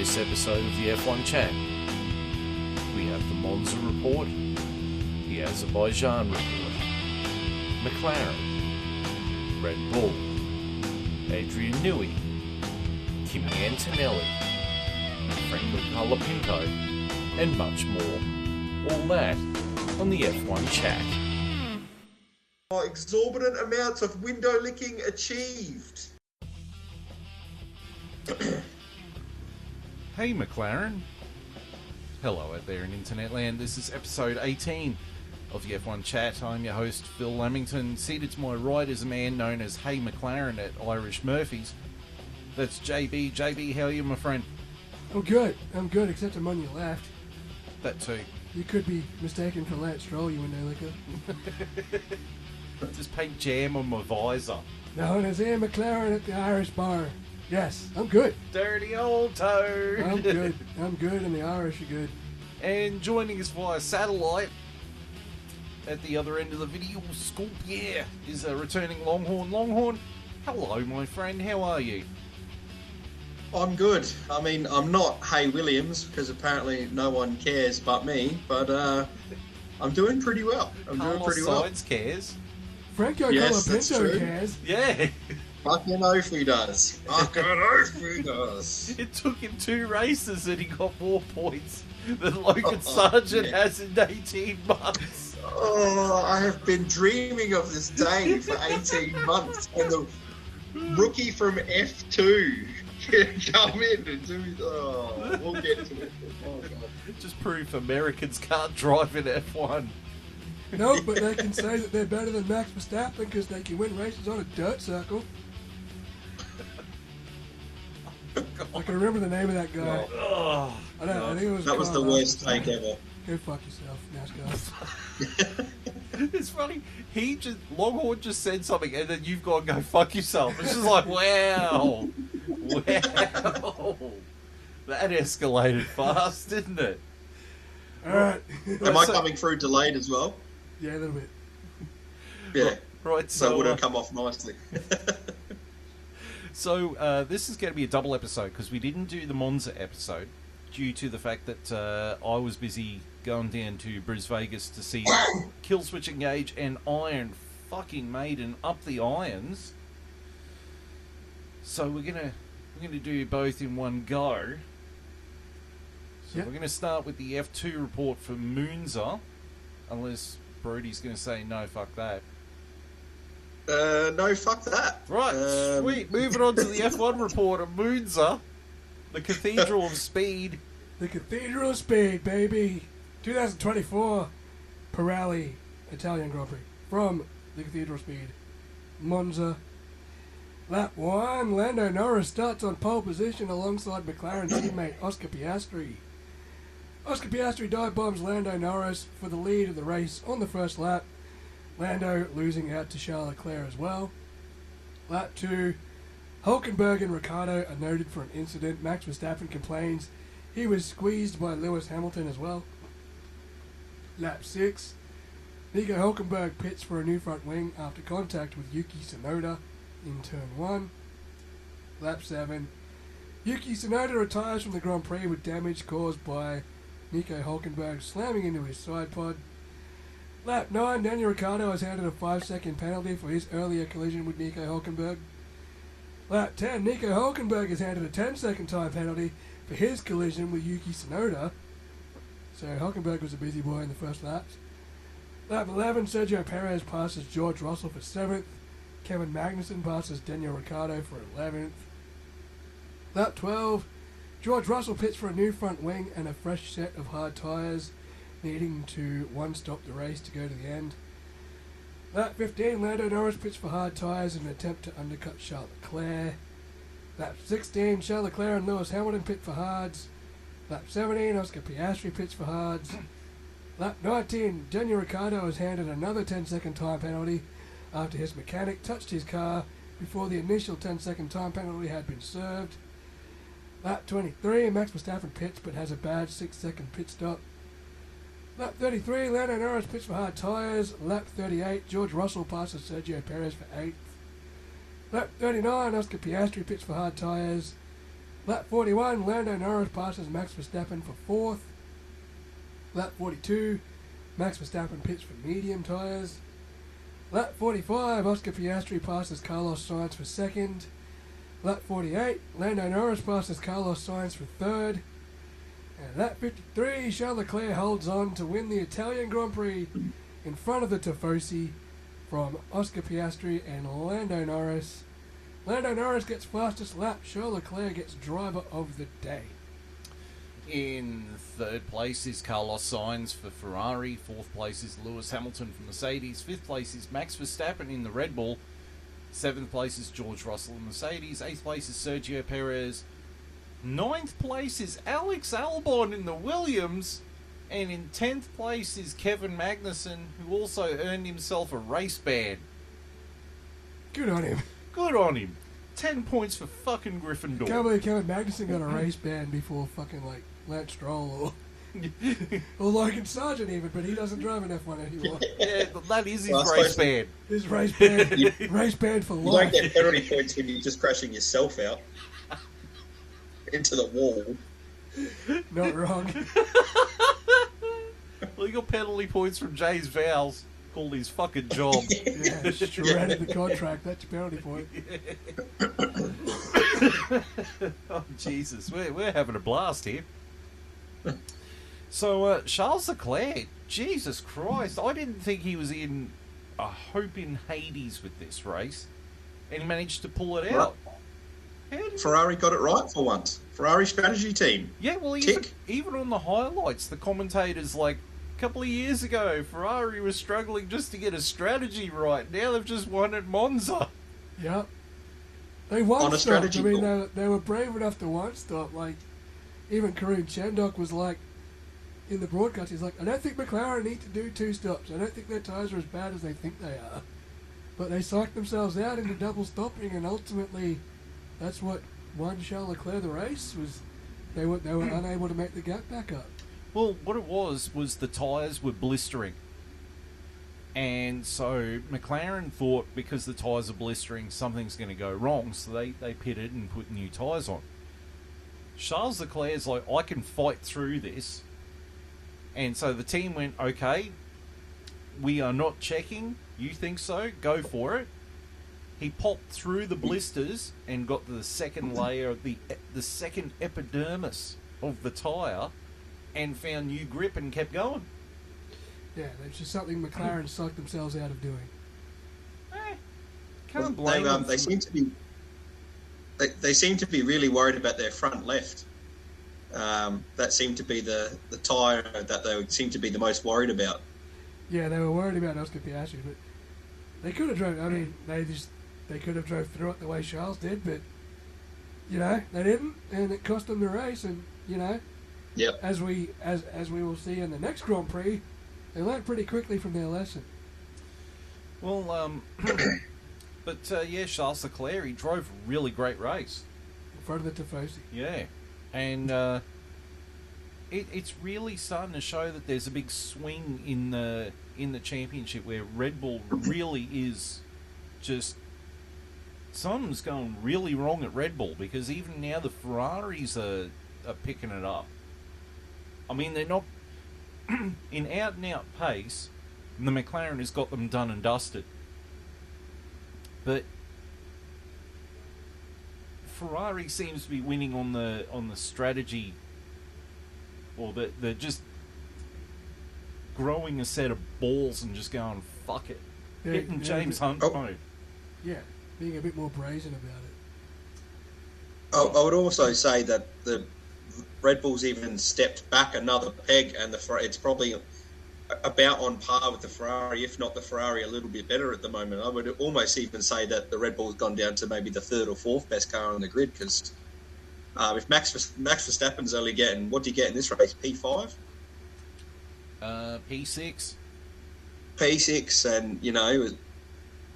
this episode of the F1 Chat, we have the Monza report, the Azerbaijan report, McLaren, Red Bull, Adrian Newey, Kimi Antonelli, Franklin Colapinto, and much more. All that on the F1 Chat. Exorbitant amounts of window licking achieved. Hey McLaren. Hello out there in Internetland. This is episode 18 of the F1 Chat. I'm your host, Phil Lamington. Seated to my right is a man known as Hey McLaren at Irish Murphy's. That's JB. JB, how are you, my friend? I'm good, except I'm on your left. That too. You could be mistaken for Lance Stroll, you window liquor. Just paint jam on my visor. Known as Ian McLaren at the Irish bar. Yes, I'm good. Dirty old toad. I'm good, and the Irish are good. And joining us via satellite at the other end of the video scoop, is a returning Longhorn. Longhorn, hello, my friend. How are you? I'm good. I mean, I'm not Hay Williams because apparently no one cares but me, but I'm doing pretty well. Science cares. Franco Colapinto cares. Yeah. Fucking oath he does. Fucking oath he does. It took him 2 races and he got more points than Logan Sargent has in 18 months. Oh, I have been dreaming of this day for 18 months. And the rookie from F2 can come in and do... Oh, we'll get to it. Oh, God. Just proof Americans can't drive in F1. No, but they can say that they're better than Max Verstappen because they can win races on a dirt circle. I can remember the name of that guy. Oh, I think it was. That was the worst take ever. Go fuck yourself, NASCAR. It's funny. Longhorn just said something, and then you've got to go fuck yourself. It's just like, wow, that escalated fast, didn't it? All right. Am I coming through delayed as well? Yeah, a little bit. Yeah. Right. So it would have come off nicely. So this is going to be a double episode because we didn't do the Monza episode due to the fact that I was busy going down to Bris Vegas to see Killswitch Engage and Iron fucking Maiden up the irons. So we're gonna do both in one go. So we're gonna start with the F2 report for Monza, unless Brody's gonna say no, fuck that. No, fuck that. Right, sweet. Moving on to the F1 report of Monza, the Cathedral of Speed. The Cathedral of Speed, baby. 2024 Pirelli Italian Grand Prix from the Cathedral of Speed. Monza. Lap 1, Lando Norris starts on pole position alongside McLaren teammate Oscar Piastri. Oscar Piastri dive bombs Lando Norris for the lead of the race on the first lap. Lando losing out to Charles Leclerc as well. Lap 2, Hülkenberg and Ricciardo are noted for an incident. Max Verstappen complains he was squeezed by Lewis Hamilton as well. Lap 6, Nico Hülkenberg pits for a new front wing after contact with Yuki Tsunoda in turn 1. Lap 7, Yuki Tsunoda retires from the Grand Prix with damage caused by Nico Hülkenberg slamming into his side pod. Lap 9, Daniel Ricciardo is handed a 5-second penalty for his earlier collision with Nico Hülkenberg. Lap 10, Nico Hülkenberg is handed a 10-second time penalty for his collision with Yuki Tsunoda. So Hülkenberg was a busy boy in the first laps. Lap 11, Sergio Perez passes George Russell for 7th. Kevin Magnussen passes Daniel Ricciardo for 11th. Lap 12, George Russell pits for a new front wing and a fresh set of hard tyres, needing to one-stop the race to go to the end. Lap 15, Lando Norris pits for hard tyres in an attempt to undercut Charles Leclerc. Lap 16, Charles Leclerc and Lewis Hamilton pit for hards. Lap 17, Oscar Piastri pits for hards. Lap 19, Daniel Ricciardo is handed another 10-second time penalty after his mechanic touched his car before the initial 10-second time penalty had been served. Lap 23, Max Verstappen pits but has a bad 6-second pit stop. Lap 33, Lando Norris pits for hard tyres. Lap 38, George Russell passes Sergio Perez for 8th. Lap 39, Oscar Piastri pits for hard tyres. Lap 41, Lando Norris passes Max Verstappen for 4th. Lap 42, Max Verstappen pits for medium tyres. Lap 45, Oscar Piastri passes Carlos Sainz for 2nd. Lap 48, Lando Norris passes Carlos Sainz for 3rd. And lap 53, Charles Leclerc holds on to win the Italian Grand Prix in front of the Tifosi from Oscar Piastri and Lando Norris. Lando Norris gets fastest lap, Charles Leclerc gets driver of the day. In 3rd place is Carlos Sainz for Ferrari. 4th place is Lewis Hamilton for Mercedes. 5th place is Max Verstappen in the Red Bull. 7th place is George Russell in Mercedes. 8th place is Sergio Perez. 9th place is Alex Albon in the Williams. And in 10th place is Kevin Magnussen, who also earned himself a race ban. Good on him. Good on him. 10 points for fucking Gryffindor. Can't believe Kevin Magnussen got a race ban before fucking like Lance Stroll or Logan Sargent even, but he doesn't drive an F1 anymore. Yeah, that is his race ban. His race ban, race ban for You life. don't get penalty points when you're just crashing yourself out into the wall. Not wrong. Well, he got penalty points from Jay's vows. Called his fucking job. Yeah, shredded the contract. That's your penalty point. Oh, Jesus. We're having a blast here. So, Charles Leclerc, Jesus Christ, I didn't think he was in a hope in Hades with this race, and he managed to pull it out. Ferrari got it right for once. Ferrari strategy team. Yeah, well, even on the highlights, the commentators, like, a couple of years ago, Ferrari was struggling just to get a strategy right. Now they've just won at Monza. Yep. They won On a stop. strategy I mean, ball. they were brave enough to one stop. Like, even Kareem Chandok was like, in the broadcast, he's like, I don't think McLaren need to do 2 stops. I don't think their tyres are as bad as they think they are. But they psyched themselves out into double stopping, and ultimately, that's what won Charles Leclerc the race. Was they were unable to make the gap back up. Well, what it was the tyres were blistering. And so McLaren thought because the tyres are blistering, something's going to go wrong. So they pitted and put new tyres on. Charles Leclerc's like, I can fight through this. And so the team went, okay, we are not checking. You think so? Go for it. He popped through the blisters and got to the second layer of the second epidermis of the tyre and found new grip and kept going. Yeah, that's just something McLaren psyched themselves out of doing. Can't blame them. They seem to be. They seem to be really worried about their front left. That seemed to be the tyre that they seem to be the most worried about. Yeah, they were worried about Oscar Piastri, but they could have drove. I mean, they could have drove through it the way Charles did, but you know they didn't, and it cost them the race. And you know, Yep. as we will see in the next Grand Prix, they learned pretty quickly from their lesson. Well, but yeah, Charles Leclerc, he drove a really great race. In front of the Tifosi. Yeah, and it's really starting to show that there's a big swing in the championship where Red Bull really is just something's going really wrong at Red Bull, because even now the Ferraris are picking it up. I mean, they're not in out and out pace. The McLaren has got them done and dusted, but Ferrari seems to be winning on the strategy, or they're just growing a set of balls and just going fuck it, hitting James Hunt mode. Yeah, being a bit more brazen about it. I would also say that the Red Bull's even stepped back another peg, and it's probably about on par with the Ferrari, if not the Ferrari a little bit better at the moment. I would almost even say that the Red Bull's gone down to maybe the 3rd or 4th best car on the grid, because if Max Verstappen's only getting, what do you get in this race, P5? P6. P6, and you know,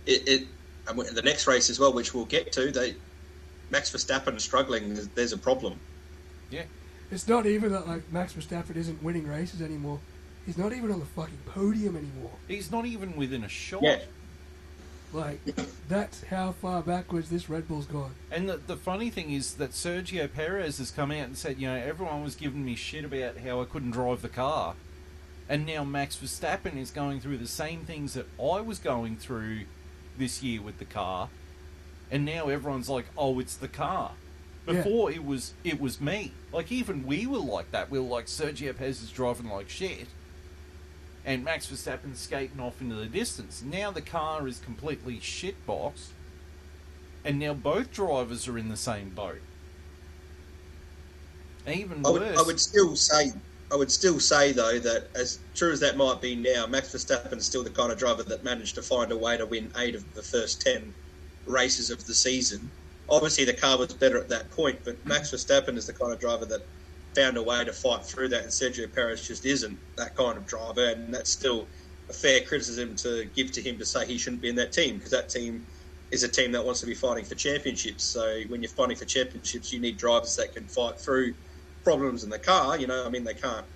and the next race as well, which we'll get to, Max Verstappen is struggling. There's a problem. Yeah. It's not even that like Max Verstappen isn't winning races anymore. He's not even on the fucking podium anymore. He's not even within a shot. Yeah. Like, that's how far backwards this Red Bull's gone. And the funny thing is that Sergio Perez has come out and said, you know, everyone was giving me shit about how I couldn't drive the car. And now Max Verstappen is going through the same things that I was going through this year with the car. And now everyone's like, oh, it's the car. Before it was me. Like, even we were like that. We were like, Sergio Perez is driving like shit. And Max Verstappen's skating off into the distance. Now the car is completely shitbox, and now both drivers are in the same boat. Even worse. I would still say though that as true as that might be now, Max Verstappen is still the kind of driver that managed to find a way to win 8 of the first 10 races of the season. Obviously, the car was better at that point, but Max Verstappen is the kind of driver that found a way to fight through that, and Sergio Perez just isn't that kind of driver, and that's still a fair criticism to give to him to say he shouldn't be in that team, because that team is a team that wants to be fighting for championships. So when you're fighting for championships, you need drivers that can fight through problems in the car. You know, I mean, they can't,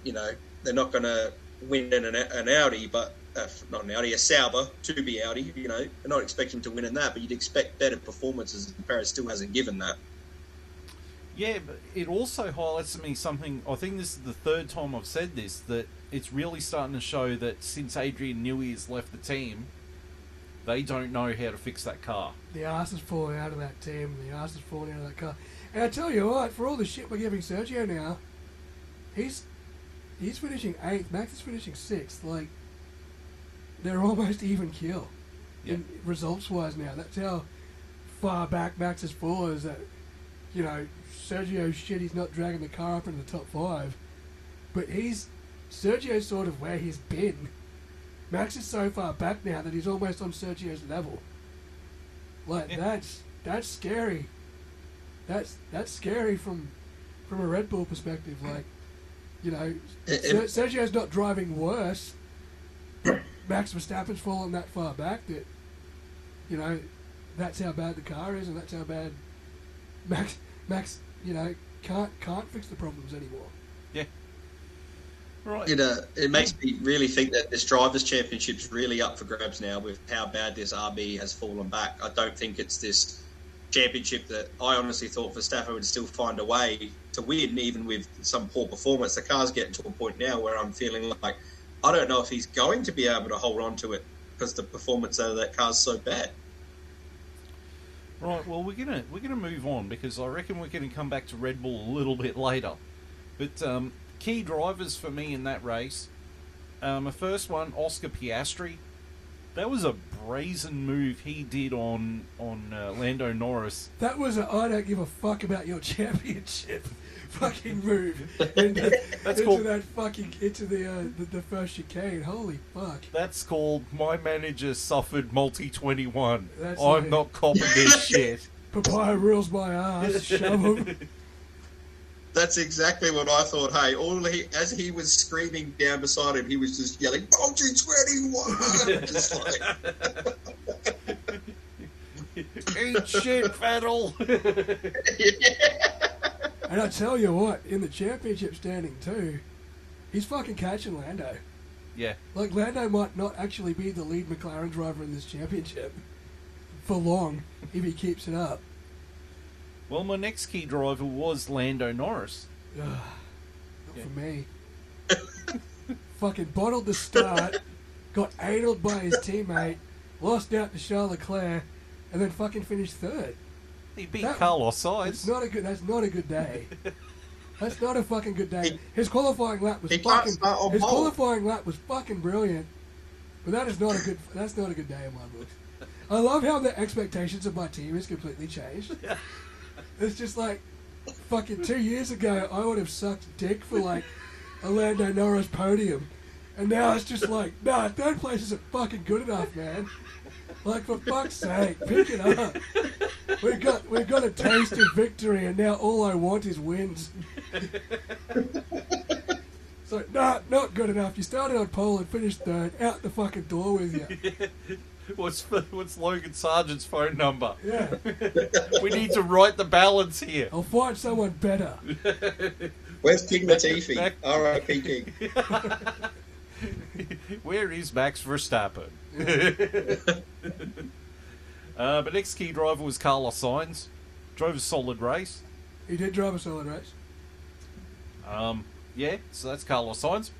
you know, they're not going to win in an Audi, but not an Audi, a Sauber to be Audi. You know, they're not expecting to win in that, but you'd expect better performances, and Perez still hasn't given that. Yeah, but it also highlights to me something, I think this is the third time I've said this, that it's really starting to show that since Adrian Newey has left the team, they don't know how to fix that car. The arse is falling out of that team, the arse is falling out of that car. And I tell you what, for all the shit we're giving Sergio now, he's finishing 8th, Max is finishing 6th. Like, they're almost even kill. Yeah. Results-wise now. That's how far back Max has fallen, is that, you know, Sergio's shit, he's not dragging the car up into the top 5. But Sergio's sort of where he's been. Max is so far back now that he's almost on Sergio's level. Like, yeah. that's scary. That's scary from a Red Bull perspective. Like, you know, Sergio's not driving worse, but Max Verstappen's fallen that far back that, you know, that's how bad the car is, and that's how bad Max, you know, can't fix the problems anymore. Yeah. Right. It makes me really think that this Drivers' Championship's really up for grabs now with how bad this RB has fallen back. I don't think it's this championship that I honestly thought Verstappen would still find a way to win, even with some poor performance. The car's getting to a point now where I'm feeling like I don't know if he's going to be able to hold on to it because the performance out of that car's so bad. Right, well, we're gonna move on because I reckon we're gonna come back to Red Bull a little bit later. But key drivers for me in that race, the first one, Oscar Piastri. That was a brazen move he did on Lando Norris. That was a I don't give a fuck about your championship fucking move into the first chicane. Holy fuck! That's called my manager suffered multi-21. I'm like, not copping this shit. Papaya rules my ass. Shove him. That's exactly what I thought. Hey, as he was screaming down beside him, he was just yelling, multi-21! Just like... Eat shit, Vettel! And I tell you what, in the championship standing too, he's fucking catching Lando. Yeah. Like, Lando might not actually be the lead McLaren driver in this championship for long if he keeps it up. Well, my next key driver was Lando Norris. Not for me. Fucking bottled the start, got angled by his teammate, lost out to Charles Leclerc, and then fucking finished 3rd. He beat Carlos Sainz. That's not a good day. That's not a fucking good day. His qualifying lap was fucking brilliant, but that's not a good day in my books. I love how the expectations of my team has completely changed. It's just like, fucking 2 years ago, I would have sucked dick for like a Lando Norris podium, and now it's just like, nah, 3rd place isn't fucking good enough, man. Like, for fuck's sake, pick it up. We've got a taste of victory, and now all I want is wins. So, nah, not good enough. You started on pole and finished 3rd. Out the fucking door with you. What's Logan Sargent's phone number? Yeah. We need to right the balance here. I'll find someone better. Where's King Latifi? R.I.P. King. Where is Max Verstappen? But next key driver was Carlos Sainz. Drove a solid race. He did drive a solid race. Yeah, so that's Carlos Sainz.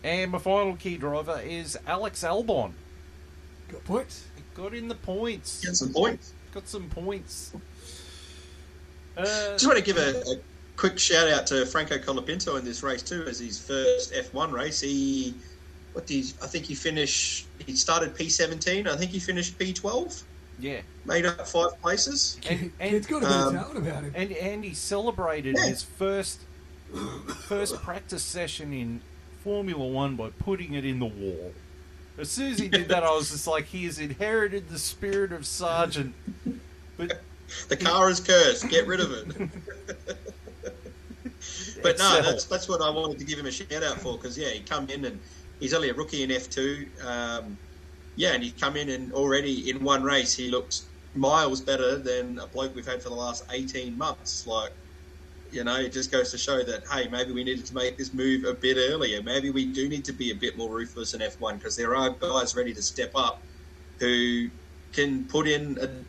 And my final key driver is Alex Albon. Got points. Got in the points. Get some points. Got some points. Just want to give a quick shout out to Franco Colapinto in this race too, as his first F1 race. I think he finished. He started P17. I think he finished P12. Yeah, made up 5 places. And It's got a bit of talent about him. And he celebrated his first practice session in Formula One by putting it in the wall. As soon as he did that, I was just like, he has inherited the spirit of Sargent. But the car is cursed. Get rid of it. But no, that's what I wanted to give him a shout out for, because he come in and he's only a rookie in F2. And he's come in and already in one race he looks miles better than a bloke we've had for the last 18 months. Like, it just goes to show that, hey, maybe we needed to make this move a bit earlier. Maybe we do need to be a bit more ruthless in F1, because there are guys ready to step up who can put in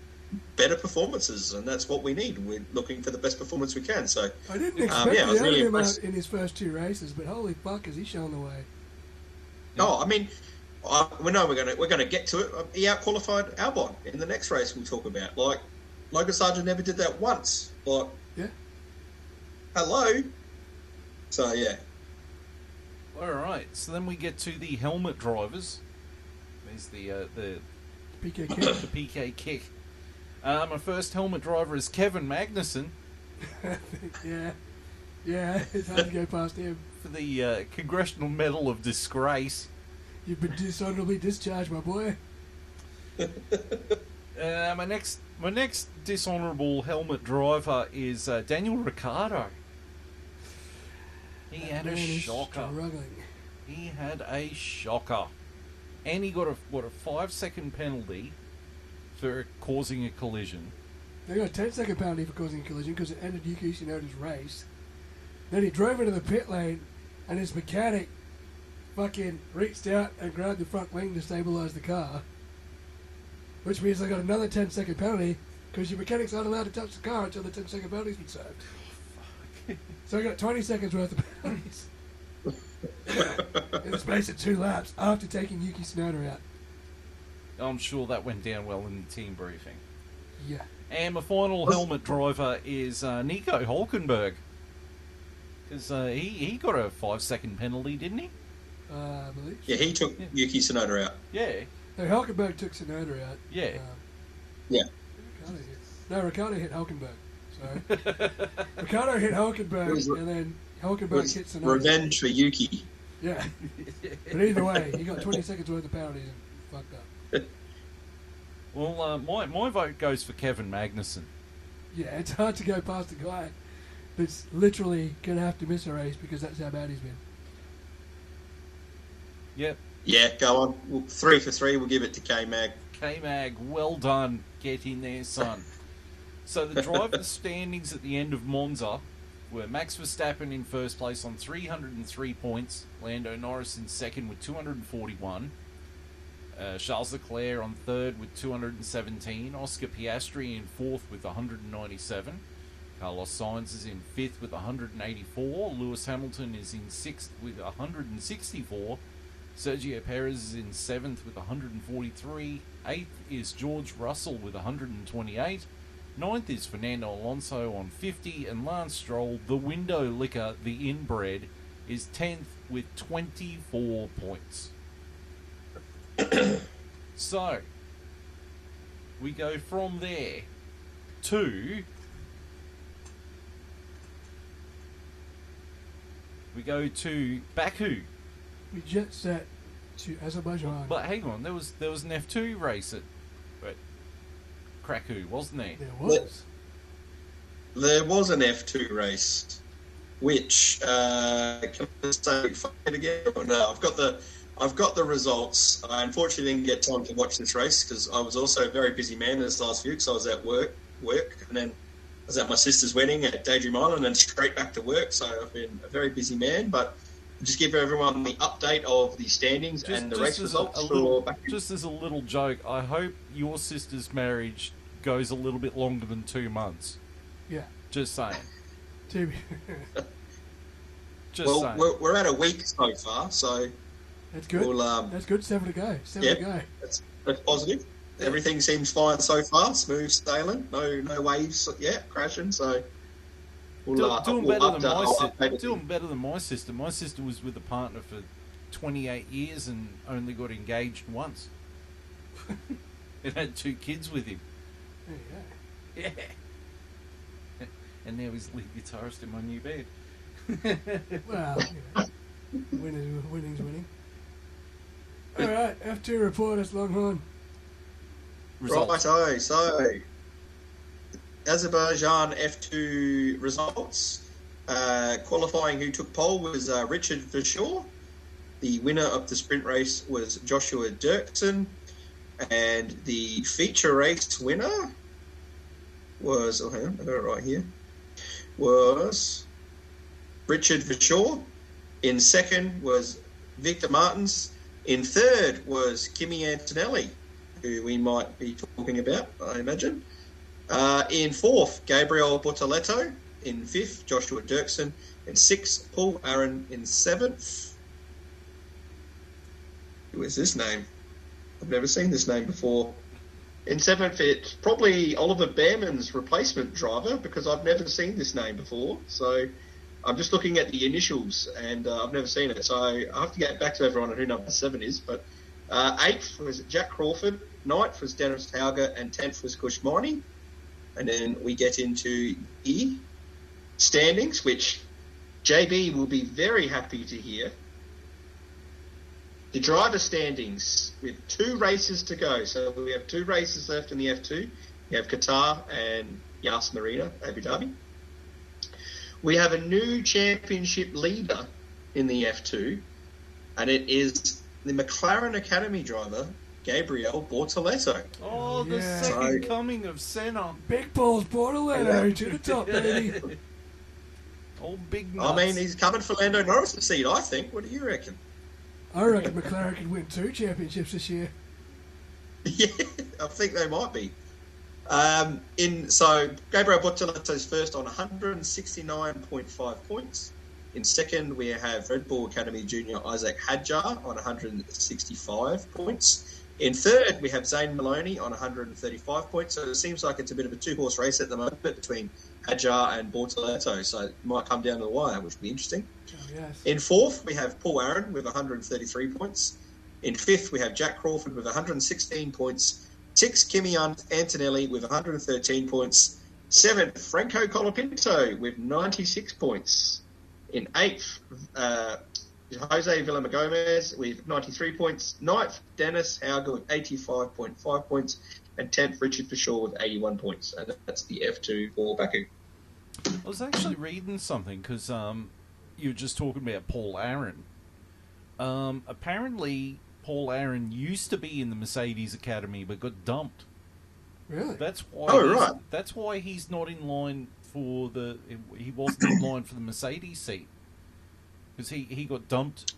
better performances, and that's what we need. We're looking for the best performance we can. So I didn't expect I was really him impressed in his first 2 races, but holy fuck, has he shown the way? No, I mean, we're going to get to it. He out-qualified Albon in the next race we'll talk about. Like, Logan Sargent never did that once. Like, yeah. Hello. So, yeah. all right, so then we get to the helmet drivers. There's the PK kick. the PK kick. My first helmet driver is Kevin Magnussen. Yeah, it's hard to go past him. For the Congressional Medal of Disgrace. You've been dishonorably discharged, my boy. My next dishonourable helmet driver is Daniel Ricciardo. He had a shocker. He had a shocker. And he got a 5-second penalty for causing a collision. They got a 10-second penalty for causing a collision because it ended Yuki Tsunoda's race. Then he drove into the pit lane, and his mechanic fucking reached out and grabbed the front wing to stabilise the car. Which means they got another 10-second penalty because your mechanic's not allowed to touch the car until the 10-second penalty's been served. So I got 20 seconds worth of penalties in the space of 2 laps after taking Yuki Tsunoda out. I'm sure that went down well in the team briefing. Yeah. And my final helmet driver is Nico Hulkenberg. Because he got a 5-second penalty, didn't he? I believe. Yeah, he took Yuki Tsunoda out. Yeah. No, Hulkenberg took Tsunoda out. Yeah. Yeah. Ricardo hit Hulkenberg. So Ricardo hit Hulkenberg, and then Hulkenberg hit Tsunoda. Revenge for Yuki. Yeah. But either way, he got 20 seconds worth of penalties and fucked up. Well, my vote goes for Kevin Magnussen. Yeah, it's hard to go past a guy that's literally going to have to miss a race because that's how bad he's been. Yep. Yeah, go on. 3 for 3, we'll give it to K-Mag. K-Mag, well done. Get in there, son. So the driver standings at the end of Monza were Max Verstappen in first place on 303 points, Lando Norris in second with 241, Charles Leclerc on third with 217, Oscar Piastri in fourth with 197, Carlos Sainz is in fifth with 184, Lewis Hamilton is in sixth with 164, Sergio Perez is in seventh with 143, eighth is George Russell with 128, ninth is Fernando Alonso on 50, and Lance Stroll, the window licker, the inbred, is 10th with 24 points. So, we go from there to... We go to Baku. We jet set to Azerbaijan. But hang on, there was an F2 race at Krakow, wasn't there? There was. There was an F2 race, which can I say it again? No, I've got the results. I unfortunately didn't get time to watch this race because I was also a very busy man this last week. So I was at work, and then I was at my sister's wedding at Daydream Island, and then straight back to work. So I've been a very busy man. But just give everyone the update of the standings and the race results for Baku. Just as a little joke, I hope your sister's marriage goes a little bit longer than 2 months. Yeah. Just saying. Saying. We're at a week so far, so that's good. That's good. 7 to go. 7 to go. That's positive. Everything seems fine so far. Smooth sailing. No waves yet crashing. So doing better than my sister. My sister was with a partner for 28 years and only got engaged once. It had 2 kids with him. Yeah. And now he's lead guitarist in my new band. Well, winning's winning. All right, F2 report us, Longhorn. Righto, so Azerbaijan F2 results. Qualifying who took pole was Richard Verschoor. The winner of the sprint race was Joshua Dirksen. And the feature race winner was, I got it right here, was Richard Verschoor. In second was Victor Martins. In third was Kimi Antonelli, who we might be talking about, I imagine. In fourth, Gabriel Bortoletto. In fifth, Joshua Dirksen. In sixth, Paul Aaron. In seventh, who is this name? I've never seen this name before. In seventh, it's probably Oliver Behrman's replacement driver, because I've never seen this name before. So I'm just looking at the initials, and I've never seen it. So I have to get back to everyone on who number 7 is. But eighth was Jack Crawford, ninth was Dennis Hauger, and 10th was Kush Miney. And then we get into the standings, which JB will be very happy to hear. The driver standings with 2 races to go. So we have 2 races left in the F2. We have Qatar and Yas Marina, Abu Dhabi. We have a new championship leader in the F2, and it is the McLaren Academy driver, Gabriel Bortoletto. Oh, the second coming of Senna. Big balls Bortoletto to the top, baby. All big nuts. I mean, he's coming for Lando Norris' seat, I think. What do you reckon? I reckon McLaren could win 2 championships this year. Yeah, I think they might be. So Gabriel Bortoletto's first on 169.5 points. In second, we have Red Bull Academy junior Isaac Hadjar on 165 points. In third, we have Zane Maloney on 135 points. So it seems like it's a bit of a 2-horse race at the moment between Hadjar and Bortoletto. So it might come down to the wire, which would be interesting. Oh, yes. In fourth, we have Paul Aaron with 133 points. In fifth, we have Jack Crawford with 116 points. Sixth, Kimi Antonelli with 113 points. Seventh, Franco Colapinto with 96 points. In eighth, Jose Villamagomez with 93 points. Ninth, Dennis Hauger with 85.5 points. And 10th, Richard Verschoor with 81 points. And that's the F2 for Baku. I was actually reading something because you were just talking about Paul Aaron. Apparently, Paul Aaron used to be in the Mercedes Academy but got dumped. Really? That's why. That's why he's not in line for the. He wasn't in line for the Mercedes seat because he got dumped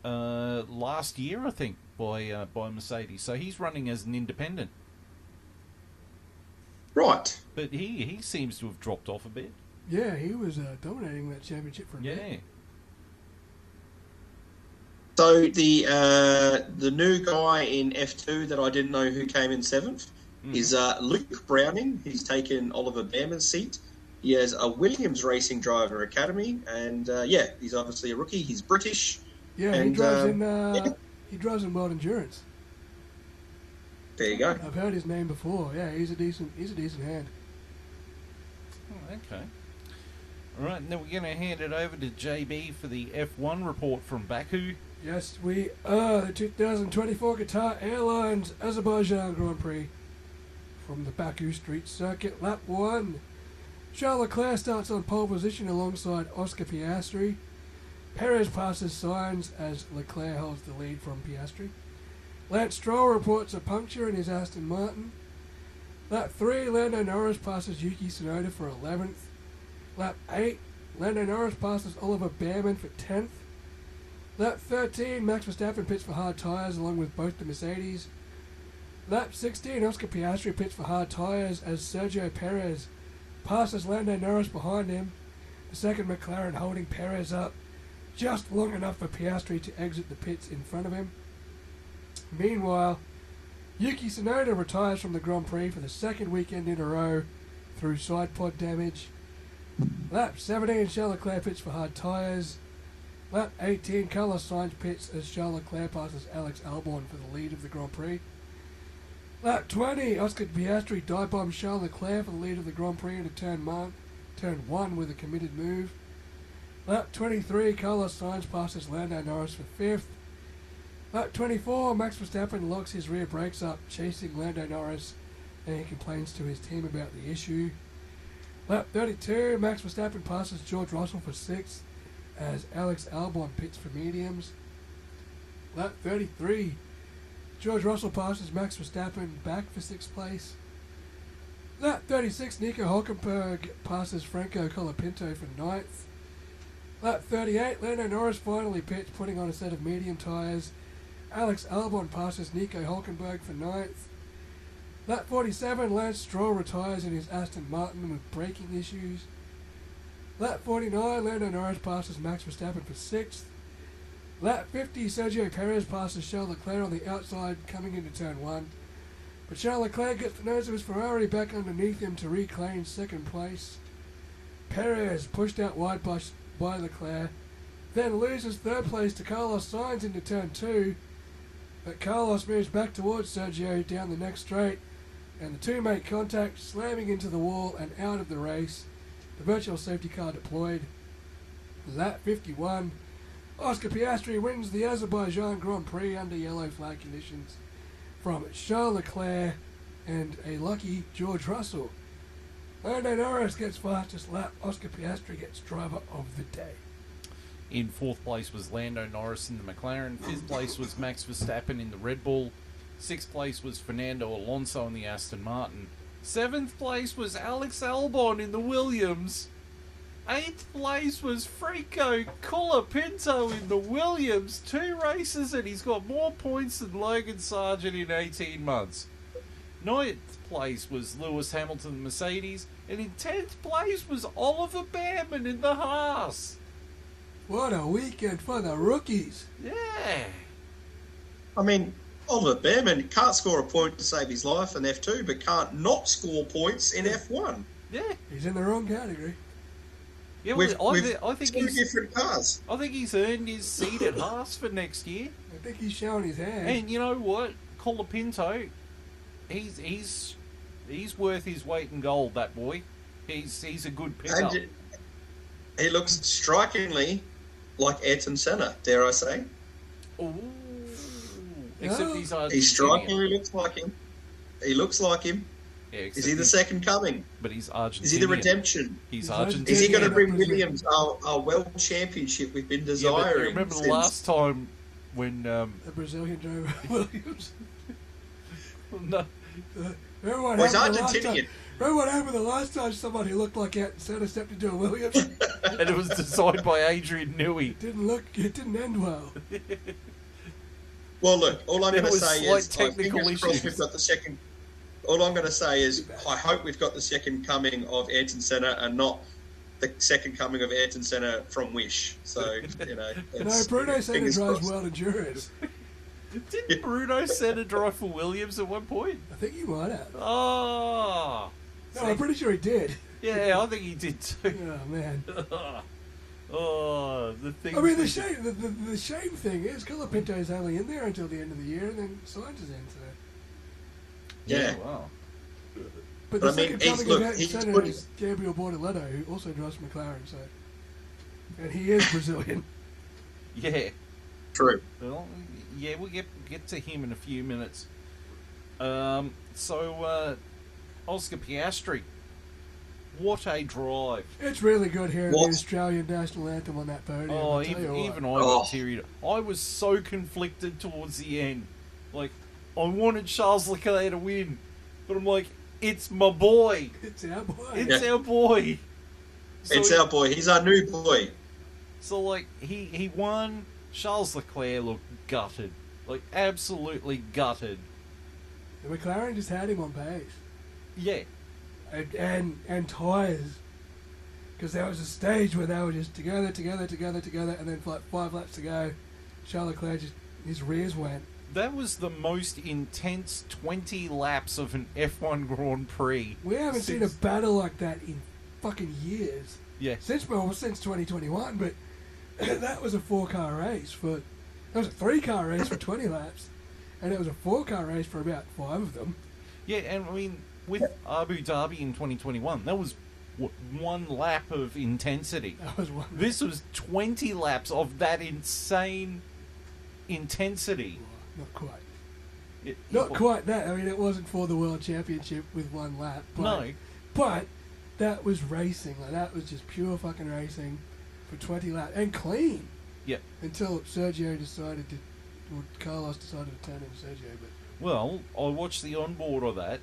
last year, I think, by Mercedes. So he's running as an independent. Right. But he seems to have dropped off a bit. Yeah, he was dominating that championship for a bit. So the new guy in F2 that I didn't know who came in 7th is Luke Browning. He's taken Oliver Behrman's seat. He has a Williams Racing Driver Academy, and he's obviously a rookie. He's British. Yeah, and, he drives he drives in World Endurance. There you go. I've heard his name before. Yeah, he's a decent hand. Oh, okay. All right, now we're going to hand it over to JB for the F1 report from Baku. Yes, we are the 2024 Qatar Airlines Azerbaijan Grand Prix from the Baku Street Circuit, lap 1. Charles Leclerc starts on pole position alongside Oscar Piastri. Perez passes Sainz as Leclerc holds the lead from Piastri. Lance Stroll reports a puncture in his Aston Martin. Lap 3, Lando Norris passes Yuki Tsunoda for 11th. Lap 8, Lando Norris passes Oliver Behrman for 10th. Lap 13, Max Verstappen pits for hard tyres along with both the Mercedes. Lap 16, Oscar Piastri pits for hard tyres as Sergio Perez passes Lando Norris behind him. The second McLaren holding Perez up just long enough for Piastri to exit the pits in front of him. Meanwhile, Yuki Tsunoda retires from the Grand Prix for the second weekend in a row through side pod damage. Lap 17, Charles Leclerc pits for hard tyres. Lap 18, Carlos Sainz pits as Charles Leclerc passes Alex Albon for the lead of the Grand Prix. Lap 20, Oscar Piastri dive-bombs Charles Leclerc for the lead of the Grand Prix into turn 1 with a committed move. Lap 23, Carlos Sainz passes Lando Norris for 5th. Lap 24, Max Verstappen locks his rear brakes up, chasing Lando Norris, and he complains to his team about the issue. Lap 32, Max Verstappen passes George Russell for 6th, as Alex Albon pits for mediums. Lap 33, George Russell passes Max Verstappen back for 6th place. Lap 36, Nico Hülkenberg passes Franco Colapinto for 9th. Lap 38, Lando Norris finally pits, putting on a set of medium tyres. Alex Albon passes Nico Hülkenberg for 9th. Lap 47, Lance Stroll retires in his Aston Martin with braking issues. Lap 49, Lando Norris passes Max Verstappen for 6th. Lap 50, Sergio Perez passes Charles Leclerc on the outside coming into turn 1. But Charles Leclerc gets the nose of his Ferrari back underneath him to reclaim 2nd place. Perez pushed out wide by Leclerc, then loses 3rd place to Carlos Sainz into turn 2. But Carlos moves back towards Sergio down the next straight, and the two make contact, slamming into the wall and out of the race. The virtual safety car deployed. Lap 51, Oscar Piastri wins the Azerbaijan Grand Prix under yellow flag conditions from Charles Leclerc and a lucky George Russell. Lando Norris gets fastest lap. Oscar Piastri gets driver of the day. In 4th place was Lando Norris in the McLaren. 5th place was Max Verstappen in the Red Bull. 6th place was Fernando Alonso in the Aston Martin. 7th place was Alex Albon in the Williams. 8th place was Franco Colapinto in the Williams. 2 races and he's got more points than Logan Sargent in 18 months. 9th place was Lewis Hamilton in the Mercedes. And in 10th place was Oliver Behrman in the Haas. What a weekend for the rookies. Yeah. I mean, Oliver Behrman can't score a point to save his life in F2, but can't not score points in F1. Yeah. He's in the wrong category. Yeah, With I think two he's different cars. I think he's earned his seat at Haas for next year. I think he's showing his hand. And you know what? Colapinto, he's worth his weight in gold, that boy. He's a good pickup. And he looks strikingly like Ayrton Senna, dare I say. Ooh. Except he's Argentinian. He strikingly looks like him. He looks like him. Yeah, is he the second coming? But he's Argentinian. Is he the redemption? He's Argentinian. Is he going to bring Williams our world championship we've been desiring? Yeah, remember the last time when... the Brazilian driver Williams. No. Remember what happened the last time somebody looked like Ayrton Senna stepped into a Williams? And it was designed by Adrian Newey. It didn't end well. Well, look, all I'm going to say is, technical issues. We've got the second. All I'm going to say is, I hope we've got the second coming of Ayrton Senna and not the second coming of Ayrton Senna from Wish. So, you know. No, Bruno Senna drives World Endurance. Didn't Bruno Senna drive for Williams at one point? I think he might have. Oh. No, I'm pretty sure he did. Yeah, I think he did too. Oh, man. Oh, the thing. I mean, the shame thing is Colapinto's only in there until the end of the year, and then Sainz is in. So. Yeah. Wow. But the second coming of Ayrton Senna is Gabriel Bortoleto, who also drives McLaren. So, and he is Brazilian. Yeah. True. Well, yeah, we'll get to him in a few minutes. Oscar Piastri. What a drive. It's really good hearing the Australian national anthem on that podium. Oh, even I got teary. I was so conflicted towards the end. Like, I wanted Charles Leclerc to win. But I'm like, it's my boy. It's our boy. It's our boy. So our boy. He's our new boy. So, like, he won, Charles Leclerc looked gutted. Like, absolutely gutted. The McLaren just had him on pace. Yeah. And tyres. Because there was a stage where they were just together, and then like 5 laps to go, Charles Leclerc his rears went. That was the most intense 20 laps of an F1 Grand Prix. We haven't seen a battle like that in fucking years. Yeah. Since 2021, but that was a 4-car race that was a 3-car race for 20 laps, and it was a 4-car race for about 5 of them. Yeah, and I mean, with Abu Dhabi in 2021, that was 1 lap of intensity. That was one. This was 20 laps of that insane intensity. Not quite. Not quite that. I mean, it wasn't for the World Championship with 1 lap. But, No. But that was racing. Like, that was just pure fucking racing for 20 laps. And clean. Yeah. Until Sergio decided to... Or Carlos decided to turn into Sergio. But Well, I watched the onboard of that.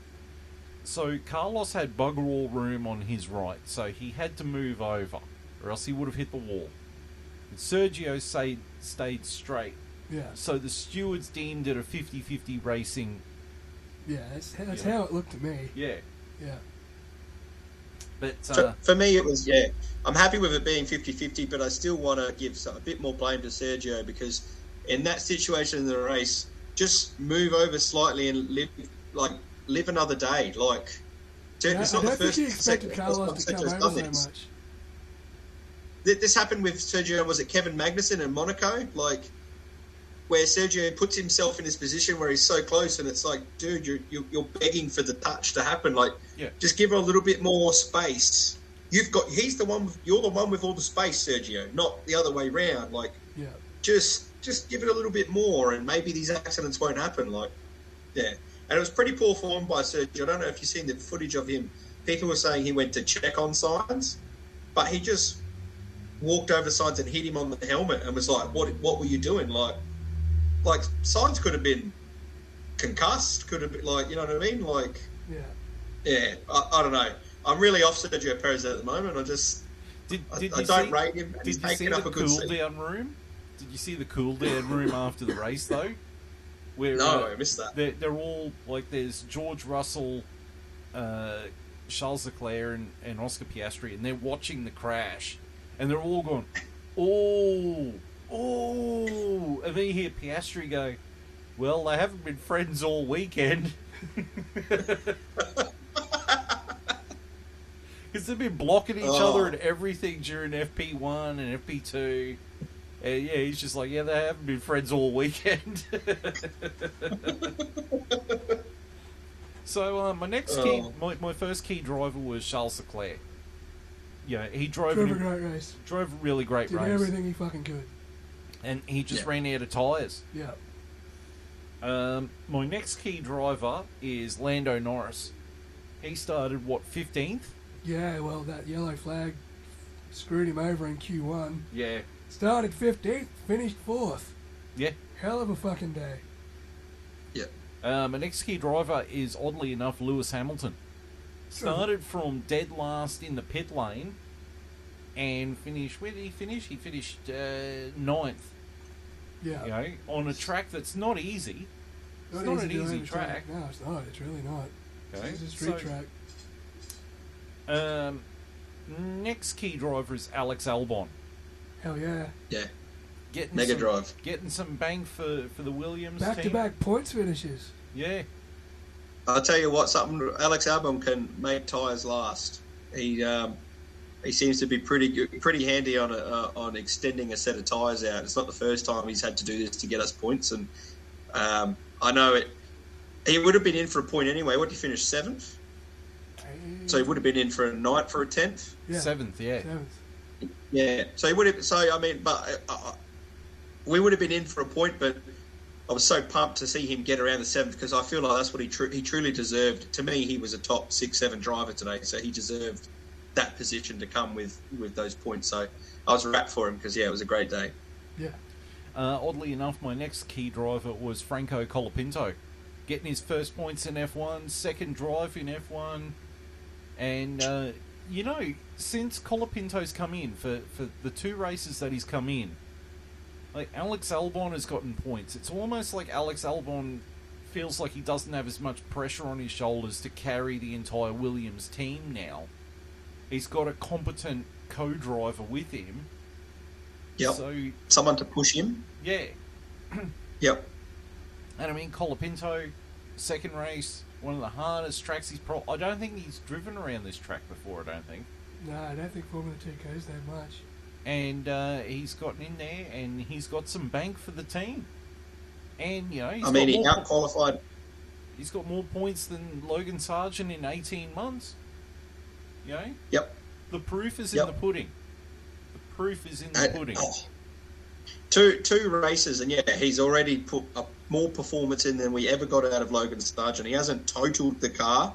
So Carlos had bugger all room on his right, so he had to move over, or else he would have hit the wall. And Sergio stayed straight. yeah. So the stewards deemed it a 50-50 racing. Yeah, that's how it looked to me. Yeah. Yeah. But For me, it was, I'm happy with it being 50-50, but I still want to give a bit more blame to Sergio, because in that situation in the race, just move over slightly and live another day. Like, it's not I the don't think first he expected second Carlos to come Sergio's over done so this. much. This happened with Sergio, was it Kevin Magnussen in Monaco? Like, where Sergio puts himself in this position where he's so close, and it's like, dude, you're begging for the touch to happen. Like, just give her a little bit more space. You're the one with all the space, Sergio, not the other way round. Like, just give it a little bit more, and maybe these accidents won't happen. Like, and it was pretty poor form by Sergio. I don't know if you've seen the footage of him. People were saying he went to check on Sainz, but he just walked over Sainz and hit him on the helmet and was like, what were you doing? Like Sainz could have been concussed, could have been, like, you know what I mean? Like, I don't know. I'm really off Sergio Perez at the moment. I don't rate him. And Did you see the cool down room? Did you see the cool down room after the race though? Where, no, I missed that. They're all like, there's George Russell, Charles Leclerc, and Oscar Piastri, and they're watching the crash, and they're all going, oh, and then you hear Piastri go, well, they haven't been friends all weekend. Because they've been blocking each other and everything during FP1 and FP2. And he's just like, they haven't been friends all weekend. So my first key driver was Charles Leclerc. He drove a great race. Drove a really great race. Did everything he fucking could. And he just ran out of tyres. Yeah. My next key driver is Lando Norris. He started, 15th? Yeah, well, that yellow flag screwed him over in Q1. Yeah. Started 15th, finished 4th. Yeah. Hell of a fucking day. Yeah. My next key driver is, oddly enough, Lewis Hamilton. Started from dead last in the pit lane and finished... Where did he finish? He finished 9th. Yeah. On a track that's not easy. It's not an easy track. No, it's not. It's really not. Okay. It's a street track. Next key driver is Alex Albon. Hell yeah. Yeah. Drive. Getting some bang for the Williams team. Back-to-back points finishes. Yeah. I'll tell you what, Alex Albon can make tyres last. He seems to be pretty handy on extending a set of tyres out. It's not the first time he's had to do this to get us points, and I know it. He would have been in for a point anyway. What did he finish, 7th? So he would have been in for a 9th for a 10th. Yeah. 7th, yeah. 7th. Yeah. So he would have. So I mean, but we would have been in for a point, but I was so pumped to see him get around the 7th, because I feel like that's what he truly deserved. To me, he was a top 6-7 driver today, so he deserved that position to come with those points. So I was wrapped for him, because it was a great day. Yeah. Oddly enough, my next key driver was Franco Colapinto, getting his first points in F1, second drive in F1, and since Colapinto's come in for the 2 races that he's come in, Like, Alex Albon has gotten points. It's almost like Alex Albon feels like he doesn't have as much pressure on his shoulders to carry the entire Williams team now. He's got a competent co-driver with him. Yep. So, someone to push him. yeah. Yep. And I mean, Colapinto, second race, one of the hardest tracks I don't think he's driven around this track before, I don't think. No, I don't think Formula 2 goes that much. And he's gotten in there, and he's got some bank for the team. And, you know, he out-qualified. He's got more points than Logan Sargent in 18 months. You know? Yep. The proof is in the pudding. The proof is in the pudding. Two races, and he's already put up more performance in than we ever got out of Logan Sargent. He hasn't totaled the car.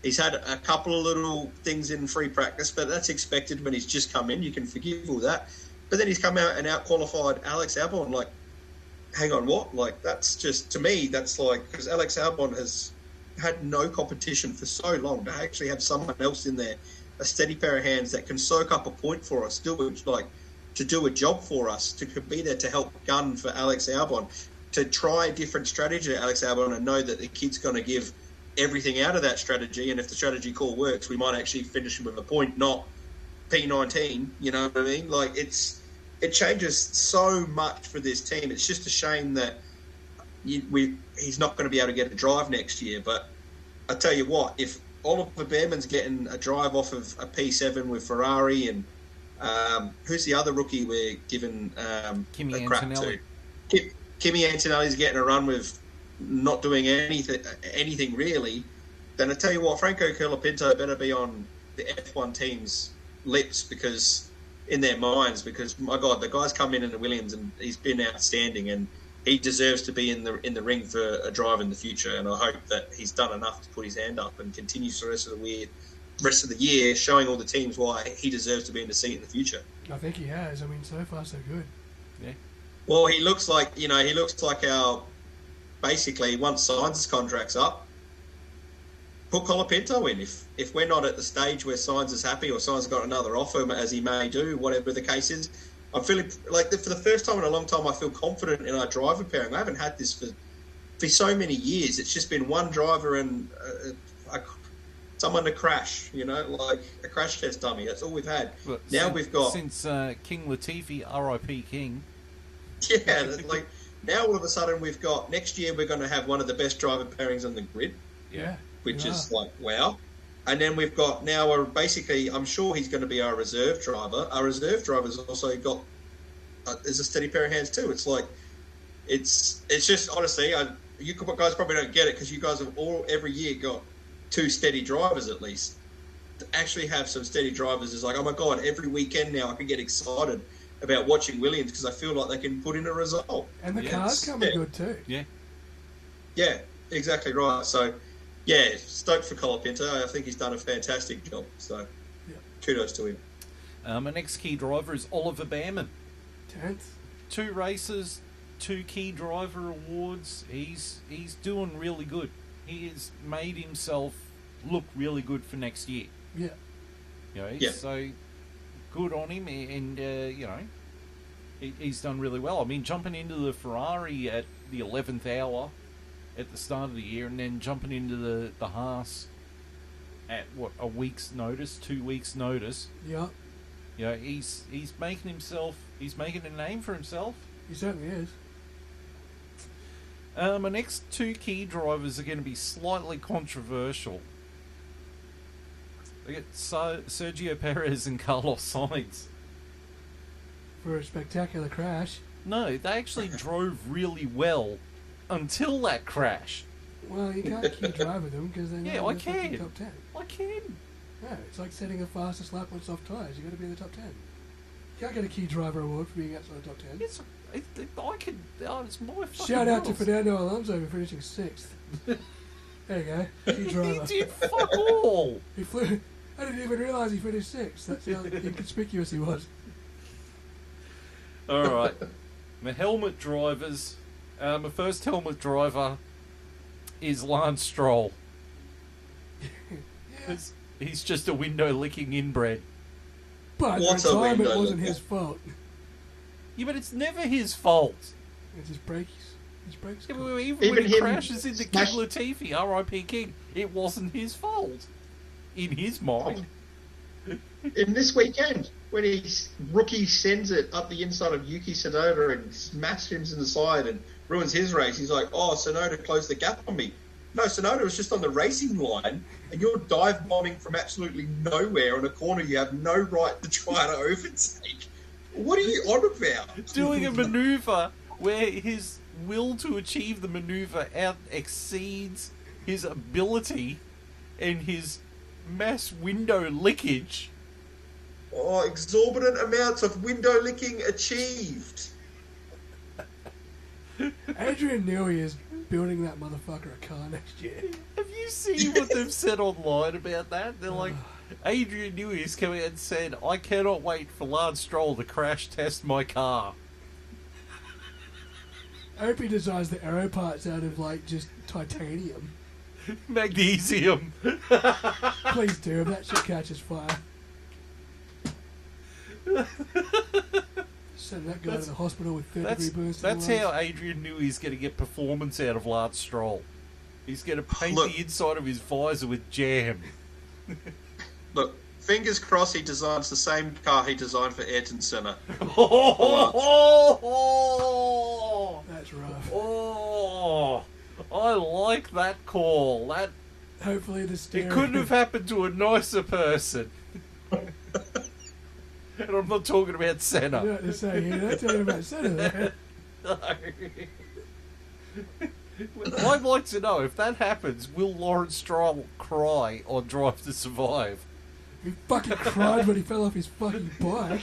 He's had a couple of little things in free practice, but that's expected when he's just come in. You can forgive all that. But then he's come out and out-qualified Alex Albon. Like, hang on, what? Like, that's just, to me, that's like, because Alex Albon has had no competition for so long, to actually have someone else in there, a steady pair of hands that can soak up a point for us, to do a job for us, to be there to help gun for Alex Albon, to try a different strategy to Alex Albon and know that the kid's going to give everything out of that strategy, and if the strategy call works, we might actually finish him with a point, not P19, you know what I mean? Like, it changes so much for this team. It's just a shame that he's not going to be able to get a drive next year, but I tell you what, if Oliver Behrman's getting a drive off of a P7 with Ferrari, and who's the other rookie we're giving Kimi a crap Antonelli. to? Kimi Antonelli's getting a run with not doing anything really, then I tell you what, Franco Colapinto better be on the F1 team's lips, because in their minds, because my God, the guy's come in the Williams and he's been outstanding, and he deserves to be in the ring for a drive in the future. And I hope that he's done enough to put his hand up and continues the rest of the year, showing all the teams why he deserves to be in the seat in the future. I think he has. I mean, so far so good. Yeah. Well, he looks like our. Basically, once Sainz's contract's up, put Colapinto in. If we're not at the stage where Sainz is happy, or Sainz has got another offer, as he may do, whatever the case is, I'm feeling like for the first time in a long time, I feel confident in our driver pairing. I haven't had this for so many years. It's just been one driver and someone to crash, like a crash test dummy. That's all we've had. But now we've got... Since King Latifi, R.I.P. King. Yeah, like... Now, all of a sudden, we've got... Next year, we're going to have one of the best driver pairings on the grid. Yeah. Which is like, wow. And then we've got now... I'm sure he's going to be our reserve driver. Our reserve driver's also got... is a steady pair of hands, too. It's like... It's just, honestly, you guys probably don't get it, because you guys have every year got two steady drivers, at least. To actually have some steady drivers is like, oh, my God, every weekend now I can get excited about watching Williams, because I feel like they can put in a result. And the car's coming good too. Yeah. Yeah, exactly right. So, yeah, stoked for Colapinto. I think he's done a fantastic job. So, kudos to him. Our next key driver is Oliver Behrman. 10th. 2 races, 2 key driver awards. He's doing really good. He has made himself look really good for next year. Yeah. So... good on him, and he's done really well. I mean, jumping into the Ferrari at the 11th hour at the start of the year, and then jumping into the Haas at a week's notice, 2 weeks' notice. Yeah. He's making a name for himself. He certainly is. My next 2 key drivers are going to be slightly controversial. We get Sergio Perez and Carlos Sainz. For a spectacular crash. No, they actually drove really well until that crash. Well, you can't keep driving them because they're not in the fucking top 10. I can. No, it's like setting a fastest lap on soft tyres. You've got to be in the top 10. You can't get a key driver award for being outside the top 10. I could. Oh, it's my fucking Shout out to rules. Fernando Alonso for finishing 6th. There you go. Key driver. He did fuck all. He flew... I didn't even realise he finished 6th. That's how inconspicuous he was. Alright. My helmet drivers. My first helmet driver is Lance Stroll. Yes. He's just a window licking inbred. But What's at a the time it window wasn't licker? his fault. Yeah, but it's never his fault. It's his brakes. His brakes. Yeah, Cool. even when he him crashes into King smash- Latifi, R.I.P. King, it wasn't his fault. In his mind. In this weekend, when rookie sends it up the inside of Yuki Tsunoda and smashes him in the side and ruins his race, he's like, "Oh, Tsunoda closed the gap on me." No, Tsunoda was just on the racing line, and you're dive bombing from absolutely nowhere on a corner you have no right to try to overtake. What are you on about? Doing a manoeuvre where his will to achieve the manoeuvre exceeds his ability and his mass window lickage. Oh, exorbitant amounts of window licking achieved. Adrian Newey is building that motherfucker a car next year. Have you seen what they've said online about that? They're like, Adrian Newey has come out and said, "I cannot wait for Lance Stroll to crash test my car." I hope he designs the aero parts out of, like, just titanium. Magnesium. Please do, if that shit catches fire. Send that guy to the hospital with 30-degree burns. That's how Adrian Newey's going to get performance out of Lance Stroll. He's going to paint Look. the inside of his visor with jam. Look, fingers crossed he designs the same car he designed for Ayrton Senna. That's rough. Oh, I like that call. That Hopefully the steering... it couldn't have happened to a nicer person. And I'm not talking about Senna. You know what to say here. Don't tell you about Senna there. No. I'd like to know, if that happens, will Lawrence Stroll cry on Drive to Survive? He fucking cried when he fell off his fucking bike.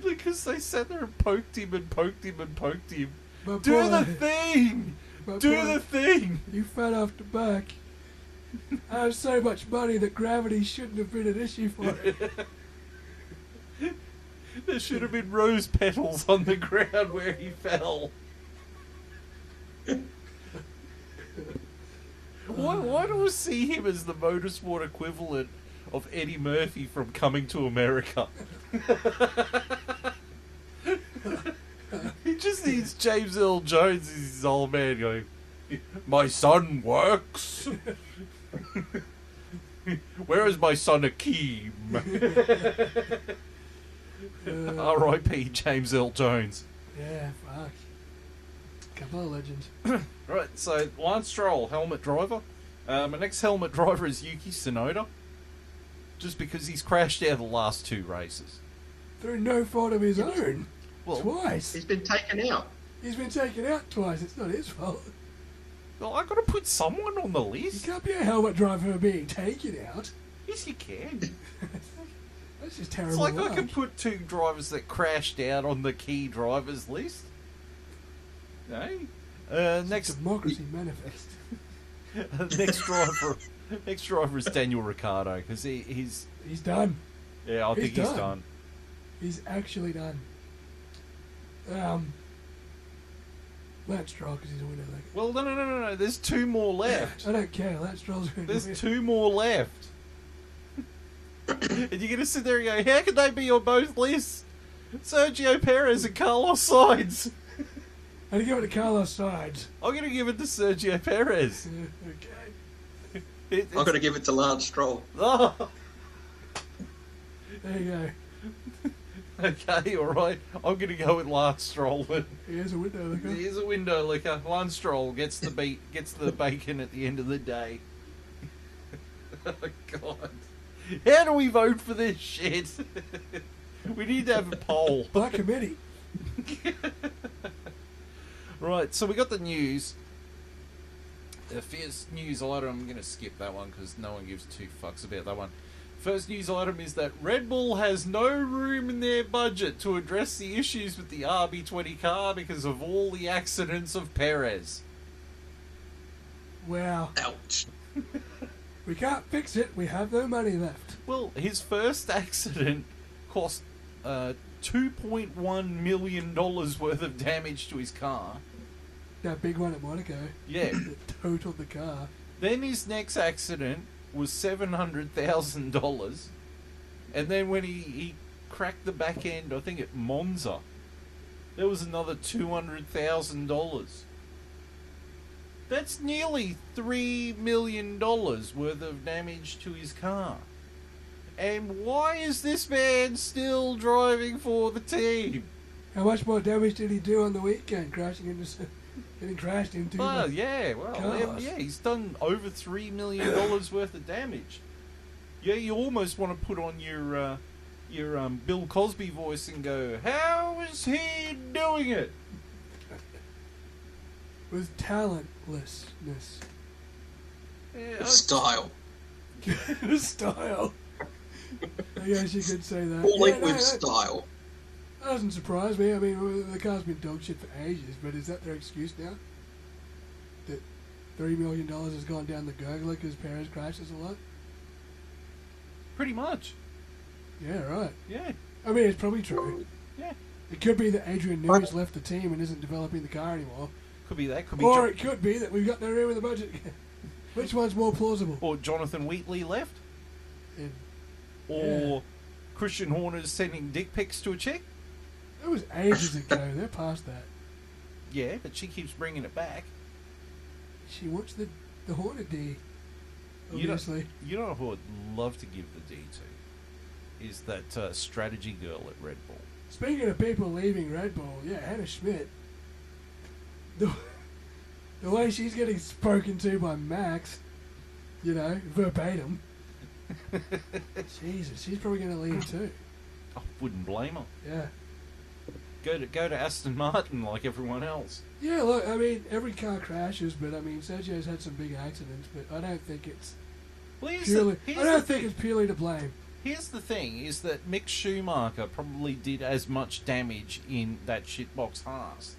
Because they sat there and poked him and poked him and poked him. My Do boy, the thing! my Do boy, the thing! You fell off the bike. I have so much money that gravity shouldn't have been an issue for it. There should have been rose petals on the ground where he fell. Why do I see him as the motorsport equivalent of Eddie Murphy from Coming to America? He just needs James Earl Jones as his old man going, "My son works." Where is my son Akeem? R.I.P. James Earl Jones. Yeah, fuck. Couple of legends. Right, so Lance Stroll, helmet driver. My next helmet driver is Yuki Tsunoda. Just because he's crashed out of the last two races. Through no fault of his own. Well, Twice. He's been taken out. He's been taken out twice. It's not his fault. well, I've got to put someone on the You list. can't be a helmet driver for being taken out. Yes, you can. That's just It's terrible. like I luck. can put two drivers that crashed out on the key drivers list. No? Next Democracy manifest. next driver is Daniel Ricciardo, because he's... He's done. Yeah, I think he's done. He's actually done. Lance Stroll, because he's a winner. Well, no. There's two more left. I don't care. Lance Stroll's going to win. There's two more left. And you're going to sit there and go, how can they be on both lists? Sergio Perez and Carlos Sainz. I'm going to give it to Carlos Sainz. I'm going to give it to Sergio Perez. Okay. I'm going to give it to Lance Stroll. Oh, There you go. okay, all right. I'm going to go with Lance Stroll. But Here's a window licker. here's a window licker. Lance Stroll gets the bacon at the end of the day. Oh, God. How do we vote for this shit? We need to have a poll. Black committee. Right, so we got the news. The first news item, I'm going to skip that one because no one gives two fucks about that one. First news item is that Red Bull has no room in their budget to address the issues with the RB20 car because of all the accidents of Perez. Wow. Ouch. We can't fix it. We have no money left. Well, his first accident cost $2.1 million worth of damage to his car. That big one at Monaco. Yeah. That totaled the car. Then his next accident was $700,000. And then when he cracked the back end, I think at Monza. There was another $200,000. That's nearly $3 million worth of damage to his car. And why is this man still driving for the team? How much more damage did he do on the weekend, getting crashed into? Oh, yeah, well, cars? yeah, he's done over $3 million worth of damage. Yeah, you almost want to put on your Bill Cosby voice and go, how is he doing it? With talentlessness. Yeah, Style. Style. I guess you could say that. Falling with style. That doesn't surprise me. I mean, the car's been dog shit for ages, but is that their excuse now? That $3 million has gone down the gurgler because Perez crashes a lot? pretty much. Yeah, right. Yeah, I mean, it's probably true. yeah. It could be that Adrian Newey's left the team and isn't developing the car anymore. Could be that. Could be. Or it could be that we've got no room in the budget. Which one's more plausible? Or Jonathan Wheatley left. And, Or Christian Horner's sending dick pics to a chick. that was ages ago. They're past that. Yeah, but she keeps bringing it back. She wants the Horner D. You know, Obviously. you know who I'd love to give the D to? Is that strategy girl at Red Bull. Speaking of people leaving Red Bull, yeah, Hannah Schmidt. The way she's getting spoken to by Max, you know, verbatim. Jesus, she's probably going to leave too. I wouldn't blame her. Yeah. Go to Aston Martin like everyone else. Yeah, look, I mean, every car crashes, but I mean, Sergio's had some big accidents, but I don't think it's Well, purely to blame. Here's the thing, is that Mick Schumacher probably did as much damage in that shitbox Haas,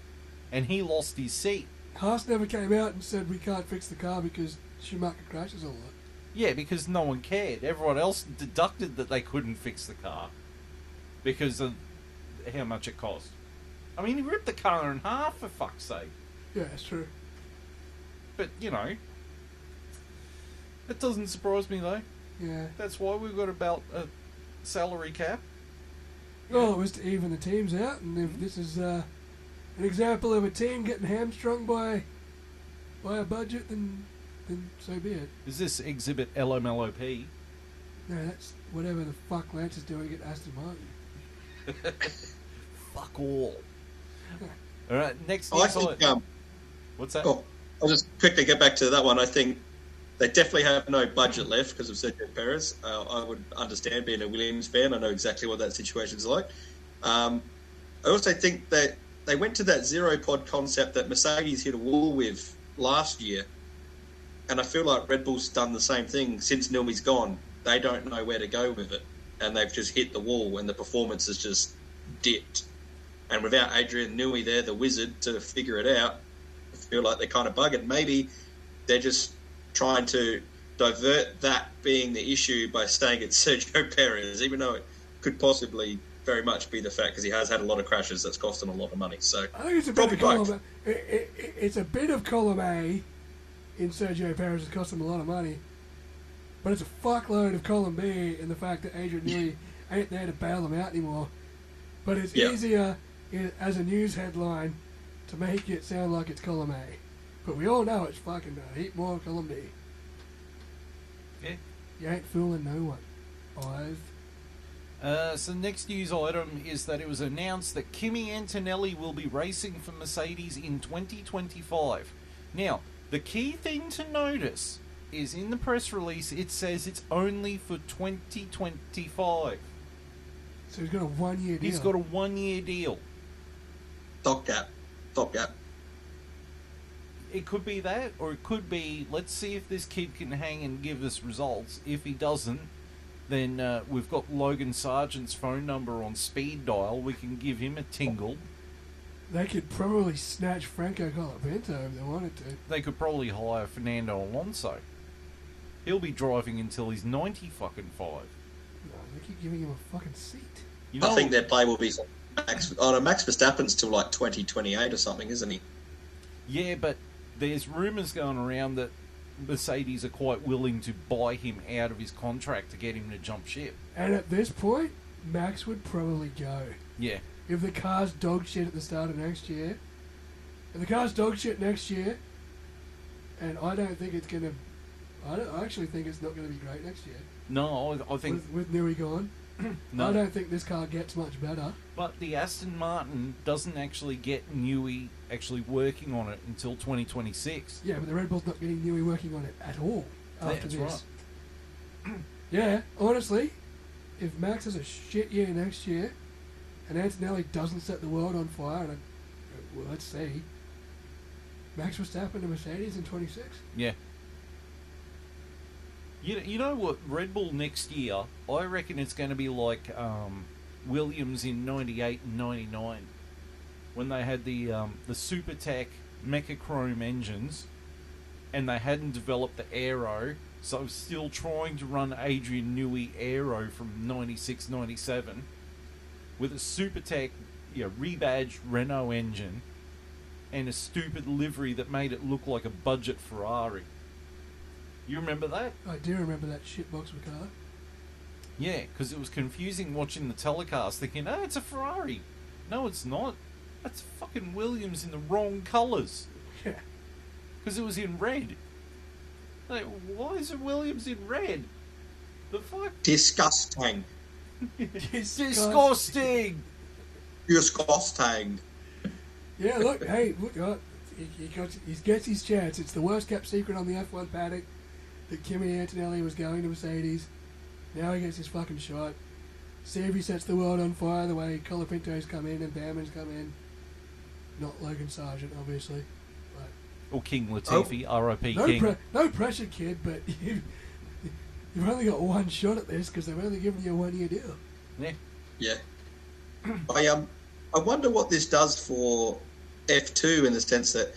and he lost his seat. Haas never came out and said we can't fix the car because Schumacher crashes a lot. Yeah, because no one cared. Everyone else deducted that they couldn't fix the car because of how much it cost. I mean, he ripped the car in half, for fuck's sake. Yeah, that's true. But, you know, that doesn't surprise me, though. Yeah. That's why we've got about a salary cap. Well, it was to even the teams out, and if this is an example of a team getting hamstrung by a budget, then so be it. Is this exhibit LMLOP? No, that's whatever the fuck Lance is doing at Aston Martin. Fuck all. Alright, next I news think, what's that? oh, I'll just quickly get back to that one. I think they definitely have no budget left because of Sergio Perez. I would understand being a Williams fan. I know exactly what that situation's like. I also think that they went to that zero pod concept that Mercedes hit a wall with last year. And I feel like Red Bull's done the same thing since Newey's gone. They don't know where to go with it. And they've just hit the wall and the performance has just dipped. And without Adrian Newey there, the wizard, to figure it out, I feel like they're kind of buggered. Maybe they're just trying to divert that being the issue by saying it's Sergio Perez, even though it could possibly very much be the fact because he has had a lot of crashes that's cost him a lot of money. So I think it's a bit of column. It's a bit of column A in Sergio Perez that cost him a lot of money, but it's a fuckload of column B in the fact that Adrian Newey ain't there to bail them out anymore. But it's easier as a news headline to make it sound like it's column A. But we all know it's fucking a heap more column B. Yeah. You ain't fooling no one, boys. So the next news item is that it was announced that Kimi Antonelli will be racing for Mercedes in 2025. Now, the key thing to notice is in the press release it says it's only for 2025. So he's got a 1 year deal. He's got a 1 year deal. stopgap. It could be that, or it could be, let's see if this kid can hang and give us results. If he doesn't, then we've got Logan Sargent's phone number on speed dial. We can give him a tingle. They could probably snatch Franco Colapinto if they wanted to. They could probably hire Fernando Alonso. He'll be driving until he's 90 fucking 5. No, they keep giving him a fucking seat. You know, I think their play will be Max Verstappen's till like 2028 or something, isn't he? yeah, but there's rumours going around that Mercedes are quite willing to buy him out of his contract to get him to jump ship. And at this point, Max would probably go. Yeah. If the car's dog shit at the start of next year, if the car's dog shit next year, and I don't think it's gonna, I actually think it's not gonna be great next year. No, I think... With Newey gone, No. I don't think this car gets much better. But the Aston Martin doesn't actually get Newey actually working on it until 2026. Yeah, but the Red Bull's not getting Newey working on it at all after That's this. right. Yeah, honestly, if Max has a shit year next year, and Antonelli doesn't set the world on fire, and well, let's see, Max Verstappen to Mercedes in 26. Yeah. You know what? Red Bull next year, I reckon it's going to be like Williams in 98 and 99, when they had the SuperTech Mechachrome engines, and they hadn't developed the aero, so I was still trying to run Adrian Newey aero from 96, 97, with a SuperTech rebadged Renault engine, and a stupid livery that made it look like a budget Ferrari. You remember that? I do remember that shitbox of a car. Yeah, because it was confusing watching the telecast, thinking, oh, it's a Ferrari. No, it's not. That's fucking Williams in the wrong colours. Yeah. Because it was in red. Like, why is it Williams in red? The fuck? Disgusting. Disgusting! Disgusting. Yeah, look, hey, look, he gets his chance. It's the worst kept secret on the F1 paddock that Kimi Antonelli was going to Mercedes. Now he gets his fucking shot. See if he sets the world on fire the way Colapinto's come in and Bamman's come in. Not Logan Sargent, obviously. But Or King Latifi, R.I.P. no, King. no pressure, kid, but you've only got one shot at this because they've only given you a 1 year deal. Yeah. Yeah. I wonder what this does for F2 in the sense that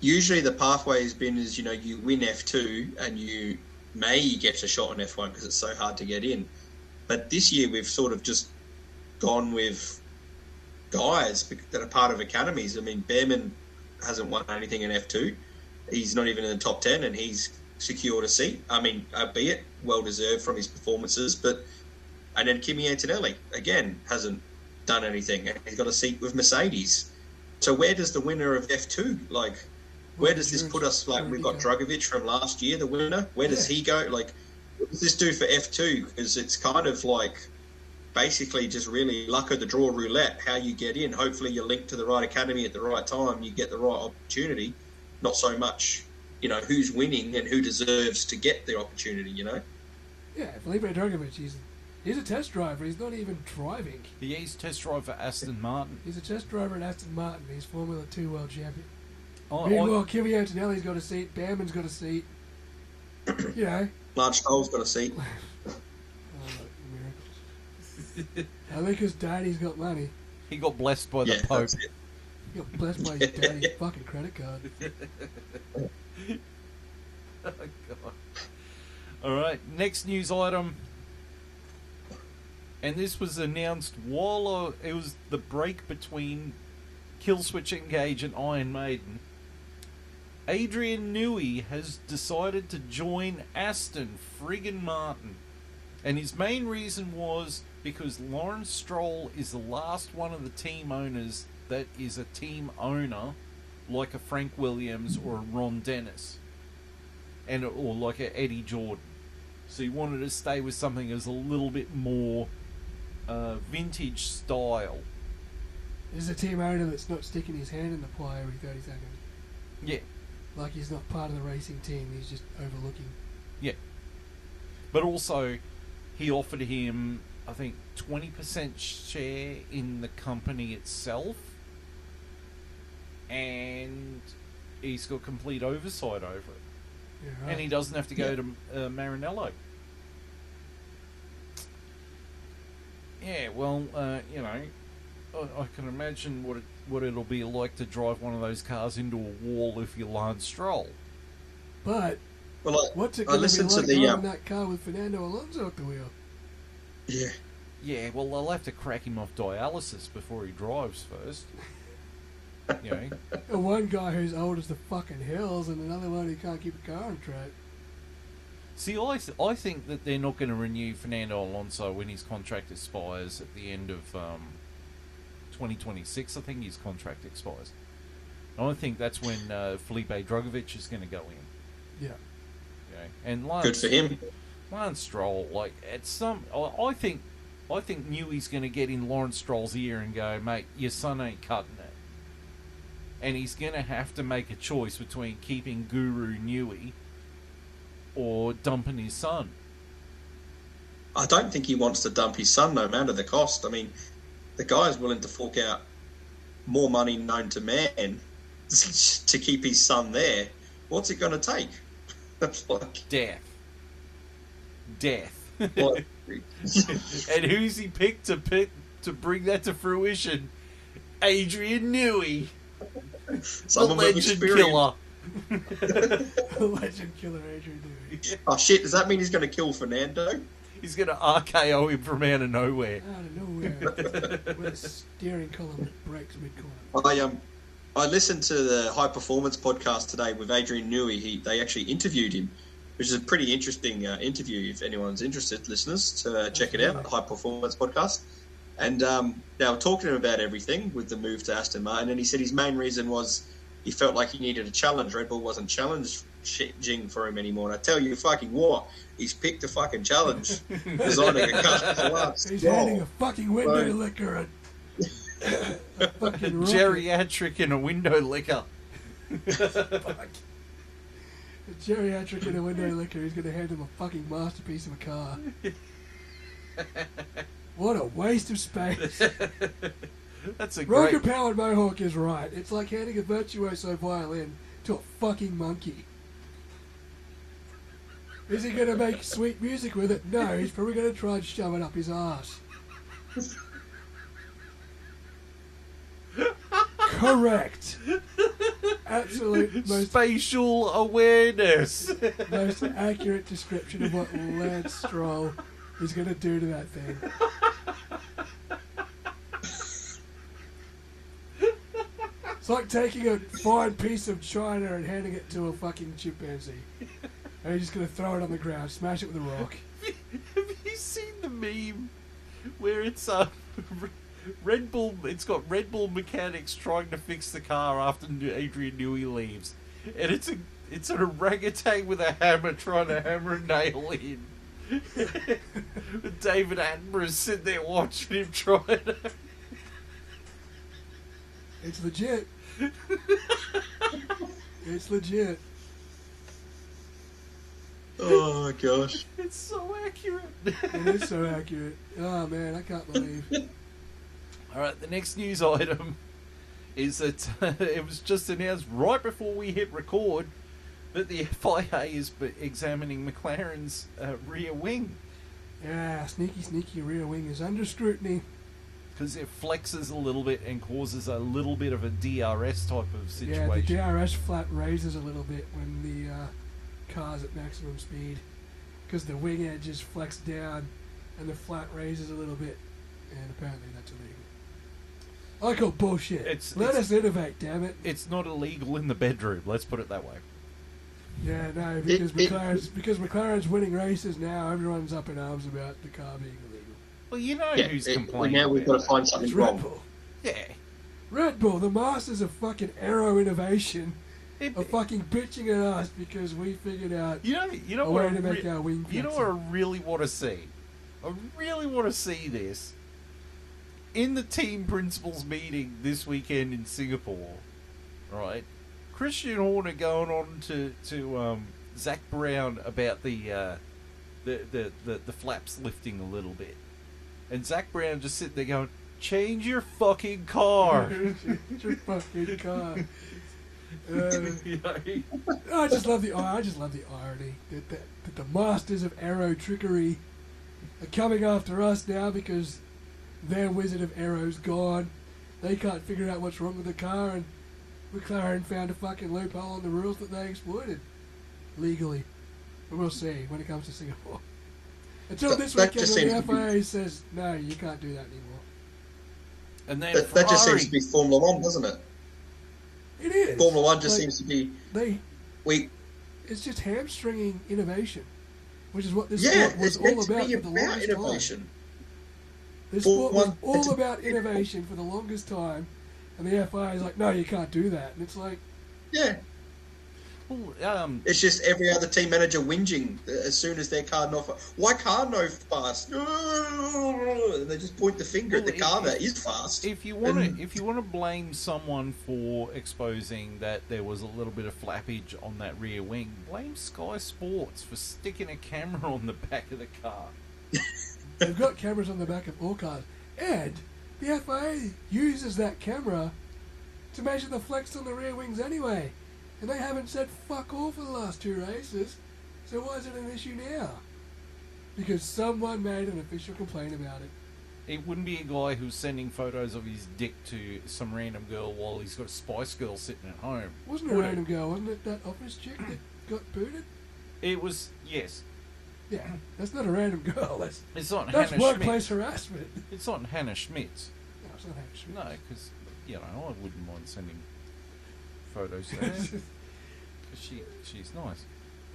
usually the pathway has been is, you win F2 and you may get a shot on F1 because it's so hard to get in. But this year we've sort of just gone with guys that are part of academies. I mean, Behrman hasn't won anything in F2. He's not even in the top 10 and he's secured a seat. I mean, albeit well-deserved from his performances. And then Kimi Antonelli, again, hasn't done anything. And he's got a seat with Mercedes. So where does the winner of F2, where does this put us? We've got Dragovic from last year, the winner. Where does he go? What does this do for F2? Because it's kind of basically just really luck of the draw roulette, how you get in. Hopefully you're linked to the right academy at the right time, you get the right opportunity. Not so much, who's winning and who deserves to get the opportunity, Yeah, Felipe Dragovic, he's a test driver. He's not even driving. He's test driver Aston Martin. He's a test driver at Aston Martin. He's Formula 2 world champion. Oh, Meanwhile, Kimi Antonelli's got a seat. Bamman's got a seat. Lance Stroll's got a seat. Miracles. I think his daddy's got money. He got blessed by the Pope. That's it. He got blessed by his daddy's fucking credit card. Oh, God. Alright, next news item. And this was announced while it was the break between Killswitch Engage and Iron Maiden. Adrian Newey has decided to join Aston friggin' Martin. And his main reason was because Lawrence Stroll is the last one of the team owners that is a team owner like a Frank Williams or a Ron Dennis. Or like a Eddie Jordan. So he wanted to stay with something that was a little bit more vintage style. There's a team owner that's not sticking his hand in the pie every 30 seconds. Yeah. Like he's not part of the racing team, he's just overlooking. Yeah. But also, he offered him, I think, 20% share in the company itself. And he's got complete oversight over it. Yeah, right. And he doesn't have to go to Maranello. Yeah, well, I can imagine what it'll be like to drive one of those cars into a wall if you're Lance Stroll. But what's it going to be like driving that car with Fernando Alonso at the wheel? Yeah. Yeah, well, they'll have to crack him off dialysis before he drives first. And one guy who's old as the fucking hills, and another one who can't keep a car on track. See, I think that they're not going to renew Fernando Alonso when his contract expires at the end of 2026. I think his contract expires. I think that's when Felipe Drugovich is going to go in. Yeah. Okay. And Lance, Good for him. Lance Stroll, like at some, I think Newey's going to get in Lawrence Stroll's ear and go, mate, your son ain't cutting it. And he's going to have to make a choice between keeping Guru Newey or dumping his son. I don't think he wants to dump his son, no matter the cost. I mean, the guy's willing to fork out more money known to man to keep his son there. What's it going to take? Like, Death. what? And who's he picked to bring that to fruition? Adrian Newey, Someone the with legend experience. killer. Legend killer Adrian Newey. Oh shit! Does that mean he's going to kill Fernando? He's going to RKO him from out of nowhere. Out of nowhere. With a steering column that breaks mid-corner. I listened to the High Performance podcast today with Adrian Newey. They actually interviewed him, which is a pretty interesting interview. If anyone's interested, listeners, to check it out. The High Performance podcast. And they were talking to him about everything with the move to Aston Martin, and he said his main reason was he felt like he needed a challenge. Red Bull wasn't challenging for him anymore. And I tell you fucking what, he's picked a fucking challenge. Designing a car. He's handing a fucking window licker and a fucking rocket. Geriatric and a window licker. Fuck. A geriatric and a window licker. He's going to hand him a fucking masterpiece of a car. What a waste of space. That's a great... Rocket-powered Mohawk is right. It's like handing a virtuoso violin to a fucking monkey. Is he going to make sweet music with it? No, he's probably going to try and shove it up his arse. Correct. Absolute most Spatial awareness. most accurate description of what Lance Stroll is going to do to that thing. It's like taking a fine piece of china and handing it to a fucking chimpanzee. And you're just going to throw it on the ground, smash it with a rock. Have you seen the meme where it's Red Bull? It's got Red Bull mechanics trying to fix the car after Adrian Newey leaves, and it's an orangutan with a hammer trying to hammer a nail in. David Attenborough's sitting there watching him try it. It's legit. It's legit. Oh gosh. It's so accurate. It is so accurate. Oh man, I can't believe. Alright, the next news item is that it was just announced right before we hit record that the FIA is examining McLaren's rear wing. Yeah, sneaky rear wing is under scrutiny. Because it flexes a little bit and causes a little bit of a DRS type of situation. Yeah, the DRS flat raises a little bit when the car's at maximum speed. Because the wing edges flex down and the flat raises a little bit. And apparently that's illegal. I call bullshit. Let us innovate, damn it. It's not illegal in the bedroom, let's put it that way. Yeah, no, because McLaren's winning races now, everyone's up in arms about the car being illegal. Well, you know who's complaining. Now we've got to find something It's wrong. Red Bull. Yeah. Red Bull, the masters of fucking aero innovation, are fucking bitching at us because we figured out you know a way to make our wing You know what I really want to see? I really want to see this. In the team principals meeting this weekend in Singapore, right? Christian Horner going on to Zach Brown about the flaps lifting a little bit. And Zach Brown just sitting there going, change your fucking car. Change your fucking car. I just love the irony that the masters of aero trickery are coming after us now because their wizard of aero's gone. They can't figure out what's wrong with the car, and McLaren found a fucking loophole in the rules that they exploited legally. But we'll see when it comes to Singapore. Until this weekend when the FIA says, no, you can't do that anymore. And then That just seems to be Formula One, doesn't it? It is. Formula One just seems to be... It's just hamstringing innovation. which is what this Yeah, sport was it's meant all to about be for the about longest time. innovation. This For sport was one- all about innovation for the longest time, and the FIA is like, no, you can't do that. And it's like, Yeah. Well, It's just every other team manager whinging as soon as their car not. Why car no fast? And they just point the finger at the car that is fast. if you want to blame someone for exposing that there was a little bit of flappage on that rear wing, blame Sky Sports for sticking a camera on the back of the car. they've got cameras on the back of all cars, and the FIA uses that camera to measure the flex on the rear wings anyway. And they haven't said fuck all for the last 2 races, so why is it an issue now? Because someone made an official complaint about it. It wouldn't be a guy who's sending photos of his dick to some random girl while he's got a Spice Girl sitting at home. Wasn't a Would random girl, wasn't it? That office chick that got booted? It was, yes. Yeah, that's not a random girl. It's not That's Hannah workplace Schmidt. harassment. It's not Hannah Schmitz. No, it's not Hannah Schmidt. No, because, you know, I wouldn't mind sending photos to her. 'Cause she's nice.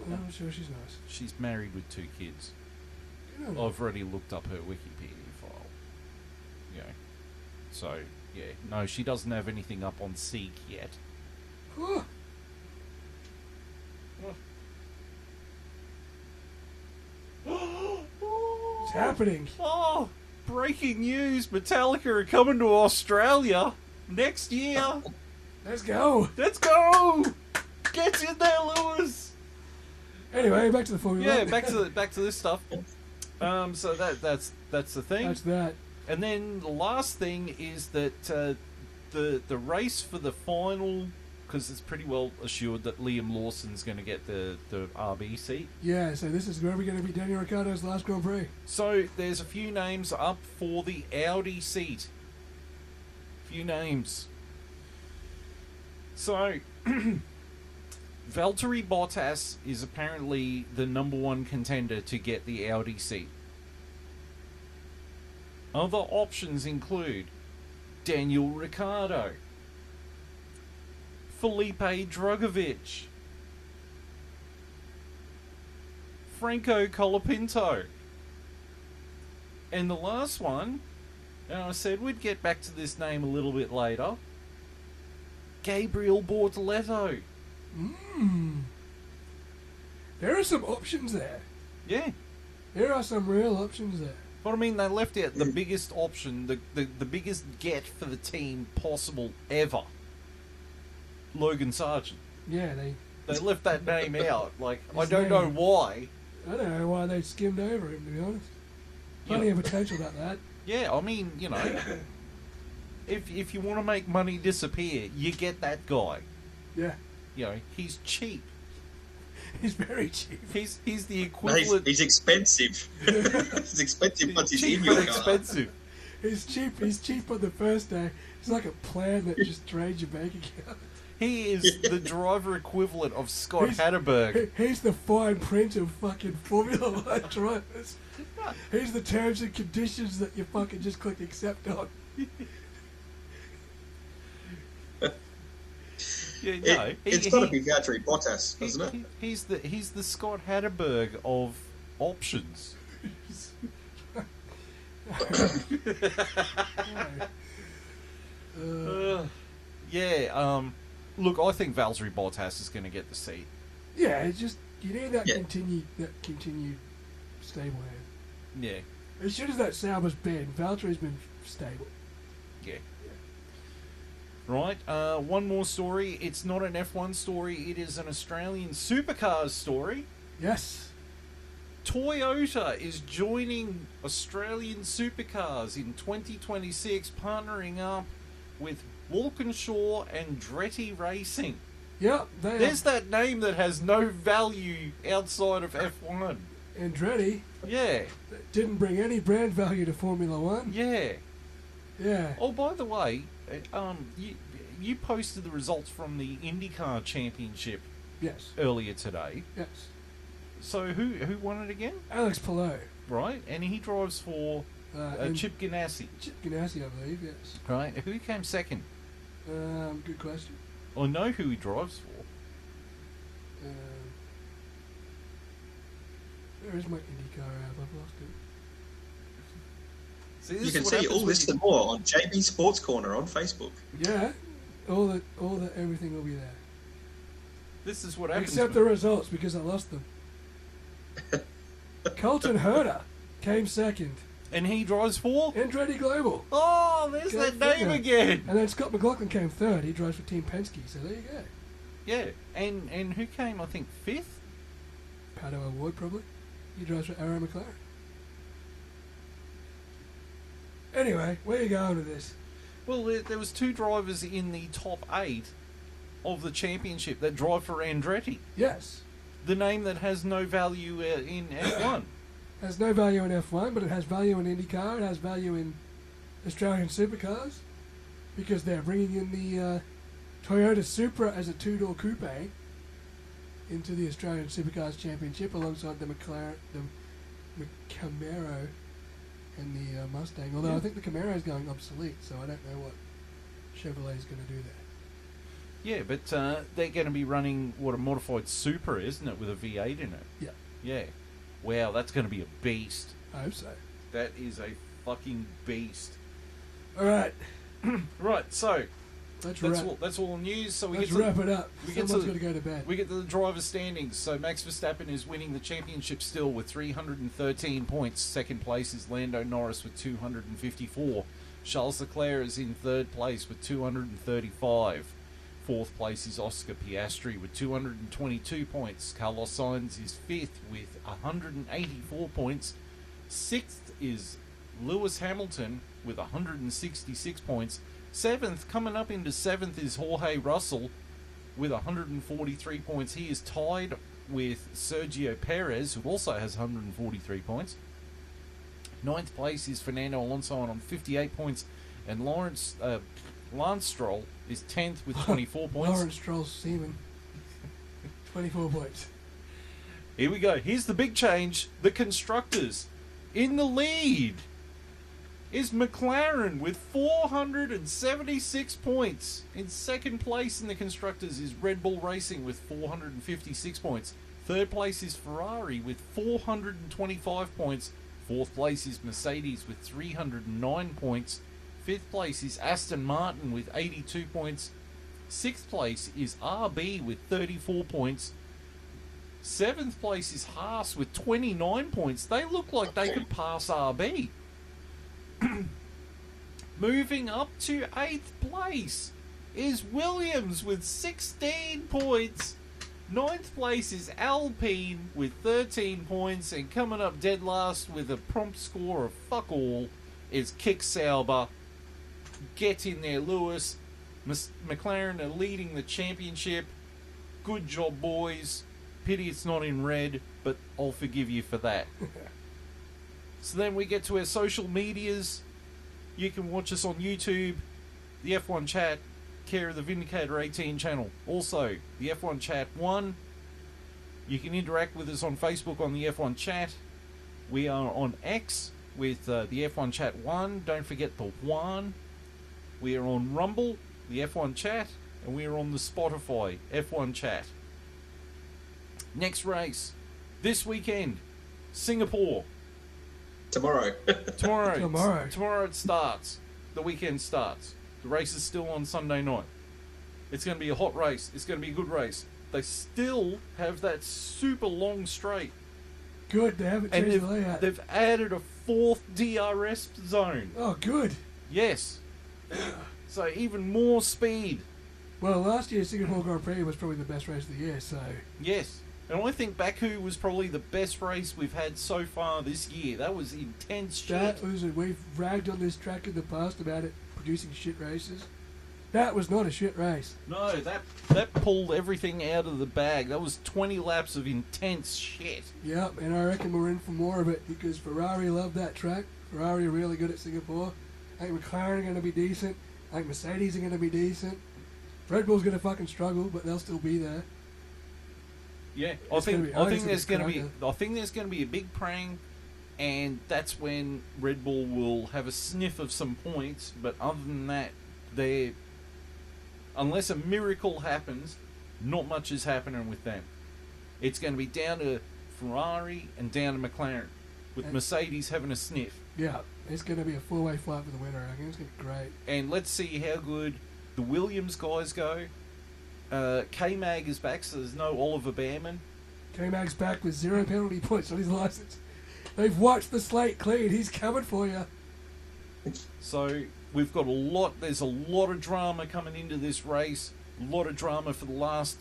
No, I'm sure she's nice. She's married with 2 kids. You know, I've already looked up her Wikipedia file. Yeah. So, yeah. No, she doesn't have anything up on Seek yet. oh, it's happening. Oh, breaking news. Metallica are coming to Australia next year. Let's go. Let's go. Get in there, Lewis. Anyway, back to the Formula Yeah, One. back to this stuff. So that's the thing. That's that. And then the last thing is that the race for the final, because it's pretty well assured that Liam Lawson's going to get the RB seat. Yeah, so this is probably going to be Daniel Ricciardo's last Grand Prix. So there's a few names up for the Audi seat. Few names. So Valtteri Bottas is apparently the number 1 contender to get the Audi seat. Other options include Daniel Ricciardo, Felipe Drugovich, Franco Colapinto, and the last one, and I said we'd get back to this name a little bit later, Gabriel Bortoleto. There are some options there. Yeah. There are some real options there. But I mean, they left out the biggest option, the biggest get for the team possible ever. Logan Sargent. Yeah, They left that name out. Like, I His don't know name. why. I don't know why they skimmed over him, to be honest. Plenty of potential about that. Yeah, I mean, you know, if you want to make money disappear, you get that guy. Yeah. You know, he's cheap. He's very cheap. He's the No, equivalent. he's expensive. He's expensive once he's cheap in but your car. expensive. He's cheap. He's cheap on the first day. It's like a plan that just drains your bank account. He is the driver equivalent of Scott Hatterberg. He's the fine print of fucking Formula One drivers. He's the terms and conditions that you fucking just click accept on. Yeah, no, It's got to be Valtteri Bottas, doesn't it? He's the Scott Hatterberg of options. Yeah. Look, I think Valtteri Bottas is going to get the seat. Yeah, it's just you need that Yeah. continued stable hand. Yeah. As soon as that Sauber's been, Valtteri's been stable. Yeah. Right. One more story. It's not an F1 story. It is an Australian supercars story. Yes. Toyota is joining Australian supercars in 2026, partnering up with Walkinshaw and Andretti Racing. Yep. There's that name that has no value outside of F1. Andretti Yeah, didn't bring any brand value to Formula One. yeah. Yeah. Oh, by the way, you posted the results from the IndyCar Championship Yes. earlier today. Yes. So who won it again? Alex Palou. Right, and he drives for And Chip Ganassi. Chip Ganassi, I believe. Yes. Right, who came second? Good question. I know who he drives for. Where is my IndyCar app? I've lost it. See, this You is can what see happens all when this and more on JB Sports Corner on Facebook. Yeah, everything will be there. This is what happens. Except the results, because I lost them. Colton Herta came second. And he drives for? Andretti Global. Oh, there's Go that name figure. again. And then Scott McLaughlin came third. He drives for Team Penske, so there you go. Yeah, and who came, I think, fifth? Pato Award, probably. He drives for Arrow McLaren. Anyway, where are you going with this? Well, there was 2 drivers in the top 8 of the championship that drive for Andretti. Yes. The name that has no value in F1. Has no value in F1, but it has value in IndyCar. It has value in Australian supercars because they're bringing in the Toyota Supra as a 2-door coupe into the Australian Supercars Championship alongside the McLaren, the Camaro, and the Mustang. Although I think the Camaro is going obsolete, so I don't know what Chevrolet is going to do there. Yeah, but they're going to be running what a modified Supra, isn't it, with a V8 in it? Yeah. Yeah. Wow, that's going to be a beast. I hope so. That is a fucking beast. All right. Right, so Let's that's all news. So wrap it up. Someone's Someone's got to go to bed. We get to the driver standings. So Max Verstappen is winning the championship still with 313 points. Second place is Lando Norris with 254. Charles Leclerc is in third place with 235. Fourth place is Oscar Piastri with 222 points. Carlos Sainz is fifth with 184 points. Sixth is Lewis Hamilton with 166 points. Seventh, coming up into seventh, is Jorge Russell with 143 points. He is tied with Sergio Perez, who also has 143 points. Ninth place is Fernando Alonso on 58 points. And Lance Stroll is 10th with 24 points. Lawrence Stroll's seaman. 24 points. Here we go. Here's the big change. The constructors. In the lead is McLaren with 476 points. In second place in the constructors is Red Bull Racing with 456 points. Third place is Ferrari with 425 points. Fourth place is Mercedes with 309 points. Fifth place is Aston Martin with 82 points. Sixth place is RB with 34 points. Seventh place is Haas with 29 points. They look like they could pass RB. Moving up to 8th place is Williams with 16 points. 9th place is Alpine with 13 points. And coming up dead last with a prompt score of fuck all is Kick Sauber. Get in there, Lewis. McLaren are leading the championship. Good job, boys. Pity it's not in red, but I'll forgive you for that. So then we get to our social medias. You can watch us on YouTube, the F1 Chat, care of the Vindicator 18 channel. Also, the F1 Chat 1. You can interact with us on Facebook on the F1 Chat. We are on X with the F1 Chat 1. Don't forget the 1. We are on Rumble, the F1 Chat, and we are on the Spotify F1 Chat. Next race, this weekend, Singapore. Tomorrow Tomorrow it starts. The weekend starts. The race is still on Sunday night. It's going to be a hot race. It's going to be a good race. They still have that super long straight. Good, they haven't changed the layout. They've added a fourth DRS zone. Oh, good. Yes. So even more speed. Well, last year's Singapore Grand Prix was probably the best race of the year, so... Yes. And I think Baku was probably the best race we've had so far this year. That was intense shit. We've ragged on this track in the past about it producing shit races. That was not a shit race. No, that pulled everything out of the bag. That was 20 laps of intense shit. Yep, and I reckon we're in for more of it because Ferrari love that track. Ferrari are really good at Singapore. I think McLaren are going to be decent. I think Mercedes are going to be decent. Red Bull's going to fucking struggle, but they'll still be there. Yeah, I think there's going to be a big prang, and that's when Red Bull will have a sniff of some points. But other than that, unless a miracle happens, not much is happening with them. It's going to be down to Ferrari, and down to McLaren, with And- Mercedes having a sniff. Yeah, it's going to be a four-way fight for the winner. I reckon it's going to be great. And let's see how good the Williams guys go. K-Mag is back, so there's no Oliver Behrman. K-Mag's back with 0 penalty points on his license. They've watched the slate clean. He's coming for you. So we've got there's a lot of drama coming into this race. A lot of drama for the last,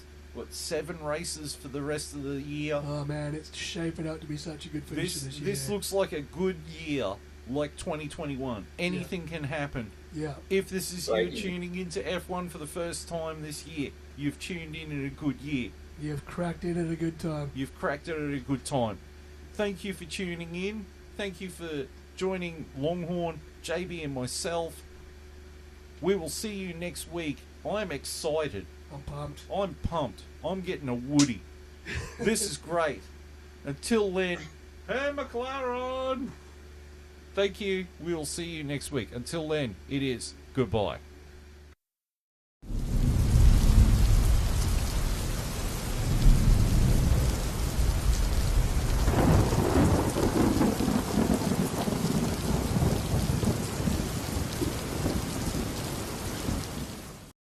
7 races for the rest of the year. Oh, man, it's shaping up to be such a good finish this year. This looks like a good year, like 2021. Anything can happen. Yeah, If this is you Right. tuning into F1 for the first time this year, you've tuned in a good year. you've cracked it at a good time. You've cracked it at a good time. Thank you for tuning in. Thank you for joining Longhorn, JB and myself. We will see you next week. I'm excited. I'm pumped. I'm pumped. I'm getting a Woody. This is great. Until then, hey McLaren! Thank you. We'll see you next week. Until then, it is goodbye.